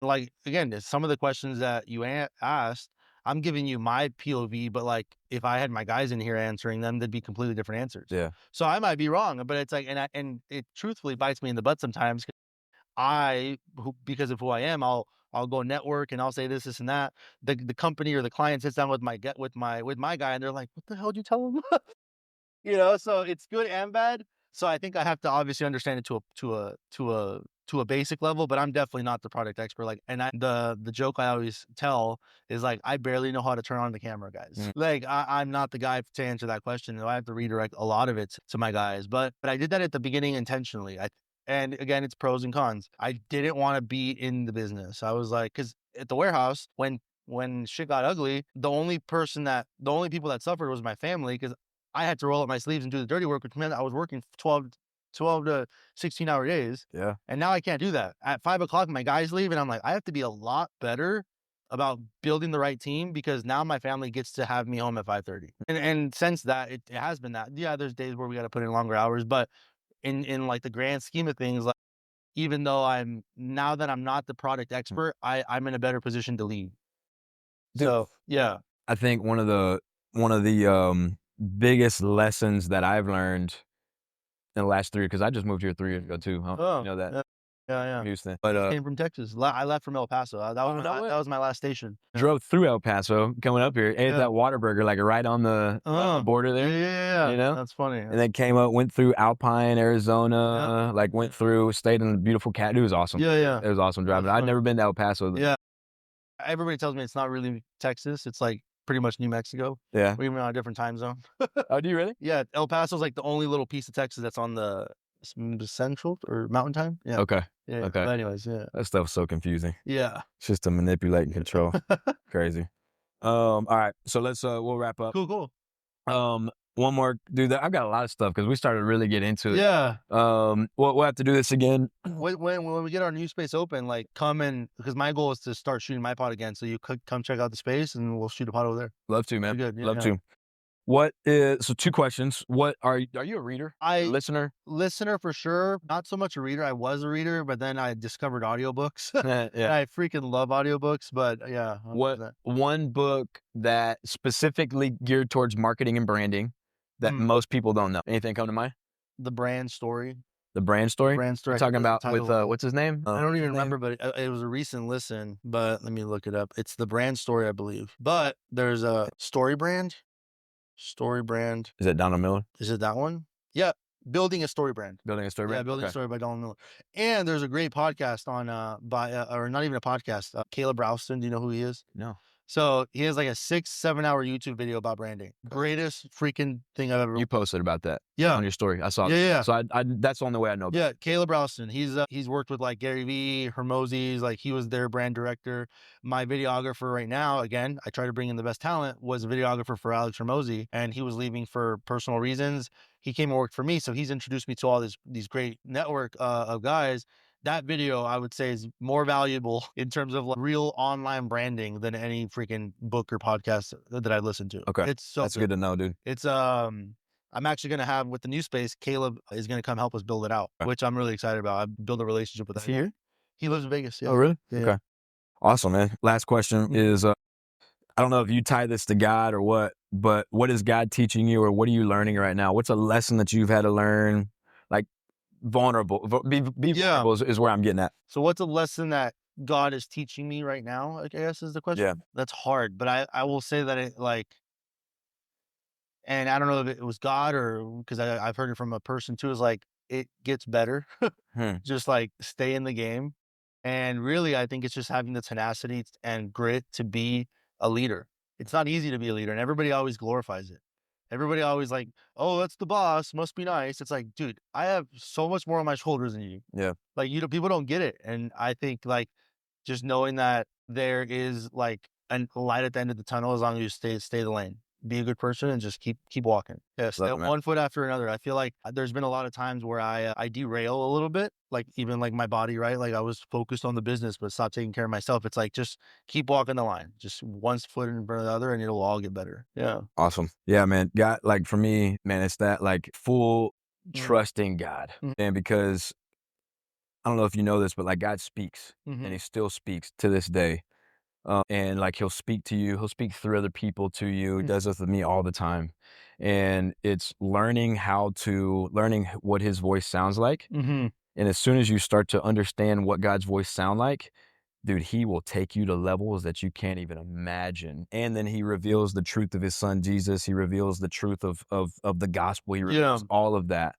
Like, again, some of the questions that you asked, I'm giving you my POV, but like, if I had my guys in here answering them, they'd be completely different answers. Yeah. So I might be wrong, but it's like, and it truthfully bites me in the butt sometimes. Because of who I am, I'll go network and I'll say this and that. The company or the client sits down with my guy, and they're like, "What the hell did you tell him?" So it's good and bad. So I think I have to obviously understand it to a basic level, but I'm definitely not the product expert. Like, and the joke I always tell is like, I barely know how to turn on the camera, guys. Like, I'm not the guy to answer that question. I have to redirect a lot of it to my guys, but I did that at the beginning intentionally. And again, it's pros and cons. I didn't want to be in the business. I was like, because at the warehouse, when shit got ugly, the only people that suffered was my family, because I had to roll up my sleeves and do the dirty work, which meant I was working 12 to 16-hour days. Yeah. And now I can't do that. At 5 o'clock, my guys leave, and I'm like, I have to be a lot better about building the right team, because now my family gets to have me home at 5:30. And since that, it has been that. Yeah, there's days where we got to put in longer hours, but in like the grand scheme of things, like, even though now that I'm not the product expert, I'm in a better position to lead. Dude, so yeah, I think one of the biggest lessons that I've learned in the last 3 years, because I just moved here 3 years ago too. Huh? You know that? Yeah. Houston. But came from Texas. I left from El Paso. That was my last station. Drove through El Paso coming up here, ate that Whataburger like right on the border there. Yeah. You know? That's funny. And then came up, went through Alpine, Arizona, like went through, stayed in the beautiful cat. It was awesome. Yeah. It was awesome driving. I'd never been to El Paso. Yeah. Everybody tells me it's not really Texas. It's like pretty much New Mexico. Yeah. We're even on a different time zone. Oh, do you really? Yeah. El Paso's like the only little piece of Texas that's on the Central or Mountain Time. Yeah. Okay. Yeah. Okay. But anyways, yeah. That stuff's so confusing. Yeah. It's just to manipulate and control. Crazy. All right. So we'll wrap up. Cool. One more, dude. I've got a lot of stuff because we started to really get into it. Yeah. We'll have to do this again. When we get our new space open, like because my goal is to start shooting my pod again. So you could come check out the space and we'll shoot a pod over there. Love to, man. Good. Love to. So 2 questions. What are you a reader? Listener for sure. Not so much a reader. I was a reader, but then I discovered audiobooks. Yeah. I freaking love audiobooks, but yeah. 100%. What one book that specifically geared towards marketing and branding that most people don't know? Anything come to mind? The Brand Story. The Brand Story? Brand Story. You're talking about with what's his name? I don't even remember, but it was a recent listen, but let me look it up. It's The Brand Story, I believe. But there's a Story Brand. Is it Donald Miller? Is it that one? Yeah. Building a Story Brand. Building a Story Brand? Yeah, Building a Story by Donald Miller. And there's a great podcast on or not even a podcast. Caleb Ralston. Do you know who he is? No. So he has like a 6-7 hour YouTube video about branding. Greatest freaking thing I've ever. You posted about that. Yeah. On your story. I saw it. Yeah. So I that's the only way I know. Yeah. Caleb Ralston. He's worked with like Gary Vee, Hermosis, like he was their brand director. My videographer right now, again, I try to bring in the best talent, was a videographer for Alex Hermosi, and he was leaving for personal reasons. He came and worked for me. So he's introduced me to all these great network of guys. That video, I would say, is more valuable in terms of like real online branding than any freaking book or podcast that I listen to. Okay. It's so That's good to know, dude. It's I'm actually going to have with the new space, Caleb is going to come help us build it out, which I'm really excited about. I've built a relationship with Is him. he here? He lives in Vegas. Yeah. Oh, really? Yeah. Okay. Awesome, man. Last question is, I don't know if you tie this to God or what, but what is God teaching you, or what are you learning right now? What's a lesson that you've had to learn? Like be Yeah. vulnerable is where I'm getting at. So what's a lesson that God is teaching me right now, I guess is the question. Yeah. That's hard, but I will say that it like, and I don't know if it was God or because I've heard it from a person too, is like, it gets better. Hmm. Just like stay in the game. And really, I think it's just having the tenacity and grit to be a leader. It's not easy to be a leader, and everybody always glorifies it. Everybody always like, oh, that's the boss, must be nice. It's like, dude, I have so much more on my shoulders than you. Yeah. Like, you know, people don't get it. And I think like just knowing that there is like a light at the end of the tunnel as long as you stay the lane. Be a good person and just keep walking. Yeah, step it, man. one foot after another. I feel like there's been a lot of times where I derail a little bit, like even like my body, right? Like I was focused on the business, but stopped taking care of myself. It's like just keep walking the line, just one foot in front of the other, and it'll all get better. Yeah. Awesome. Yeah, man. God, like for me, man, it's that like full Mhm. trusting God. Mhm. And because I don't know if you know this, but like God speaks and Mhm. he still speaks to this day. And like he'll speak to you, he'll speak through other people to you. He does this with me all the time. And it's learning what his voice sounds like. Mhm. And as soon as you start to understand what God's voice sound like, dude, he will take you to levels that you can't even imagine. And then he reveals the truth of his son Jesus. He reveals the truth of the gospel. He Yeah. reveals all of that.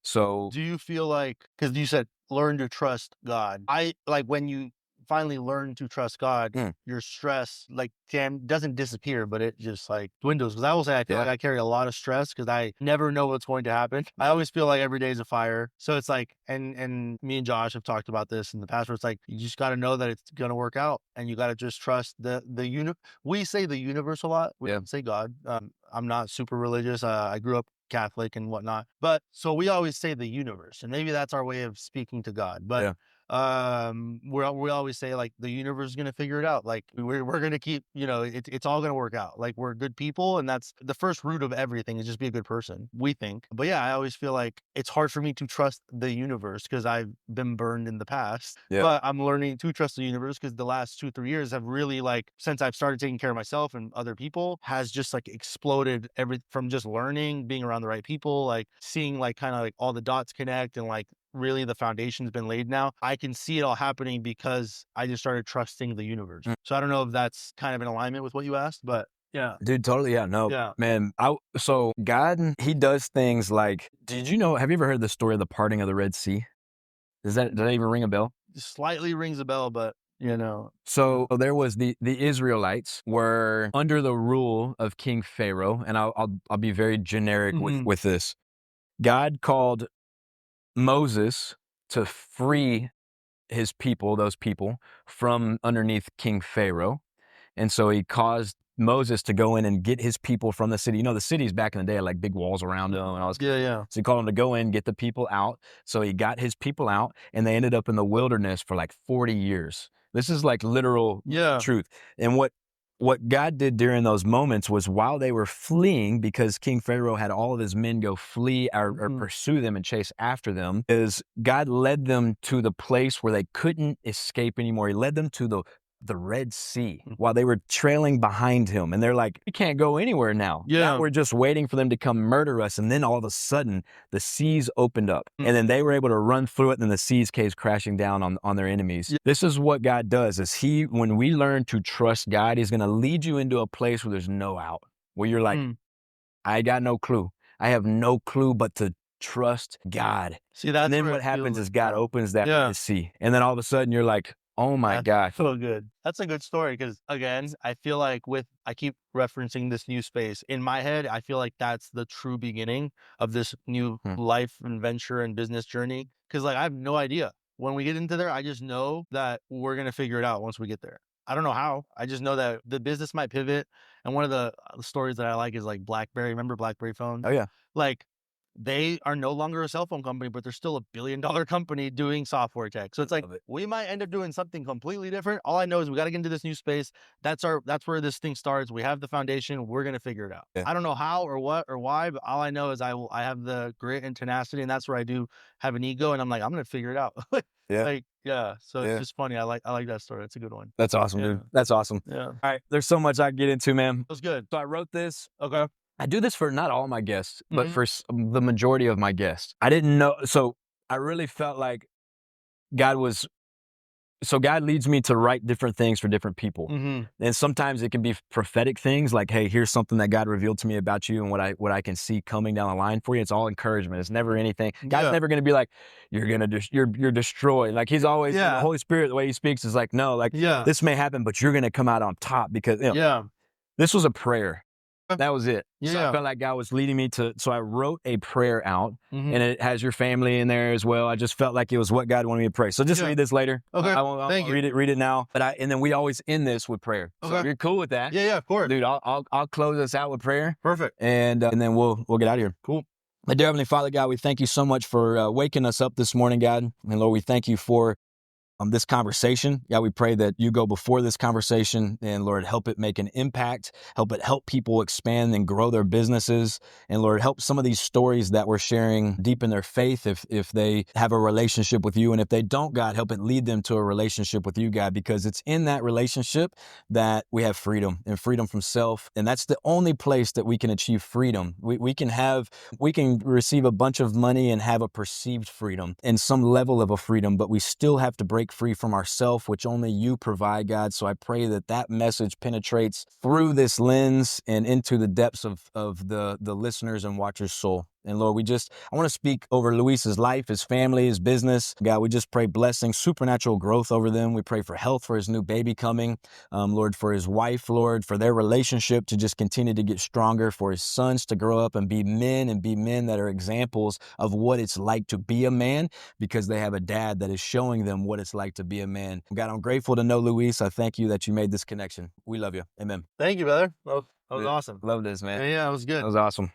So Do you feel like, because you said learn to trust God? I like when you finally learn to trust God, Mm. your stress like doesn't disappear, but it just like dwindles. Because I will say I feel like I carry a lot of stress because I never know what's going to happen. I always feel like every day is a fire. So it's like, and me and Josh have talked about this in the past, where it's like you just got to know that it's gonna work out, and you got to just trust the We say the universe a lot. We don't say God. I'm not super religious. I grew up Catholic and whatnot. But so we always say the universe, and maybe that's our way of speaking to God. But we always say like the universe is gonna figure it out. Like we're gonna keep, you know, it's all gonna work out. Like we're good people, and that's the first root of everything is just be a good person, we think. But yeah, I always feel like it's hard for me to trust the universe because I've been burned in the past. Yeah. But I'm learning to trust the universe because the last 2-3 years have really like, since I've started taking care of myself and other people, has just like exploded from just learning, being around the right people, like seeing like kind of like all the dots connect, and like really the foundation's been laid now. I can see it all happening because I just started trusting the universe. So I don't know if that's kind of in alignment with what you asked, but yeah. Dude, totally. Yeah, no, Yeah. man. So God, he does things like, have you ever heard the story of the parting of the Red Sea? Does that even ring a bell? Slightly rings a bell, but you know. So there was the Israelites were under the rule of King Pharaoh, and I'll be very generic with this. God called Moses to free those people from underneath King Pharaoh. And so he caused Moses to go in and get his people from the city. You know, the cities back in the day had like big walls around them and all this. Yeah. So he called him to go in, get the people out. So he got his people out, and they ended up in the wilderness for like 40 years. This is like literal truth. And what God did during those moments was, while they were fleeing, because King Pharaoh had all of his men go flee or pursue them and chase after them, is God led them to the place where they couldn't escape anymore. He led them to the Red Sea while they were trailing behind him. And they're like, we can't go anywhere now. Now we're just waiting for them to come murder us. And then all of a sudden, the seas opened up, and then they were able to run through it, and then the seas came crashing down on their enemies. This is what God does, is when we learn to trust God, he's going to lead you into a place where there's no out, where you're like, I got no clue. I have no clue but to trust God. See, that's and then what happens is God opens that Red Sea. And then all of a sudden you're like, oh my gosh. So good. That's a good story because, again, I feel like I keep referencing this new space. In my head, I feel like that's the true beginning of this new life and venture and business journey. Because, like, I have no idea. When we get into there, I just know that we're going to figure it out once we get there. I don't know how. I just know that the business might pivot. And one of the stories that I like is like BlackBerry. Remember BlackBerry phones? Oh, yeah. Like, they are no longer a cell phone company, but they're still $1 billion company doing software tech. So it's like, we might end up doing something completely different. All I know is we got to get into this new space. That's where this thing starts. We have the foundation. We're going to figure it out. Yeah. I don't know how or what or why, but all I know is I have the grit and tenacity, and that's where I do have an ego. And I'm like, I'm going to figure it out. Yeah. Like, yeah. So Yeah. it's just funny. I like that story. It's a good one. That's awesome, Yeah. dude. That's awesome. Yeah. All right. There's so much I can get into, man. That was good. So I wrote this. Okay. I do this for not all my guests, but Mhm. for the majority of my guests. I didn't know. So I really felt like God leads me to write different things for different people. Mm-hmm. And sometimes it can be prophetic things like, hey, here's something that God revealed to me about you and what I can see coming down the line for you. It's all encouragement. It's never anything. God's never going to be like, you're destroyed. Like he's always, the Holy Spirit, the way he speaks is like, no, like this may happen, but you're going to come out on top because this was a prayer. That was it. Yeah. So I felt like God was leading me so I wrote a prayer out, Mhm. and it has your family in there as well. I just felt like it was what God wanted me to pray. So just read this later. Okay. I won't Thank you. read it now. And then we always end this with prayer. So Okay. if you're cool with that. Yeah, of course. Dude, I'll close us out with prayer. Perfect. And then we'll get out of here. Cool. My dear Heavenly Father, God, we thank you so much for waking us up this morning, God. And Lord, we thank you for this conversation. God, we pray that you go before this conversation and Lord, help it make an impact, help people expand and grow their businesses. And Lord, help some of these stories that we're sharing deepen their faith if they have a relationship with you. And if they don't, God, help it lead them to a relationship with you, God, because it's in that relationship that we have freedom and freedom from self. And that's the only place that we can achieve freedom. We can receive a bunch of money and have a perceived freedom and some level of a freedom, but we still have to break free from ourself, which only you provide, God. So I pray that message penetrates through this lens and into the depths of the listeners and watchers' soul. And Lord, I want to speak over Luis's life, his family, his business. God, we just pray blessing, supernatural growth over them. We pray for health for his new baby coming. Lord, for his wife, Lord, for their relationship to just continue to get stronger, for his sons to grow up and be men that are examples of what it's like to be a man because they have a dad that is showing them what it's like to be a man. God, I'm grateful to know Luis. I thank you that you made this connection. We love you. Amen. Thank you, brother. That was awesome. Love this, man. Yeah, it was good. That was awesome.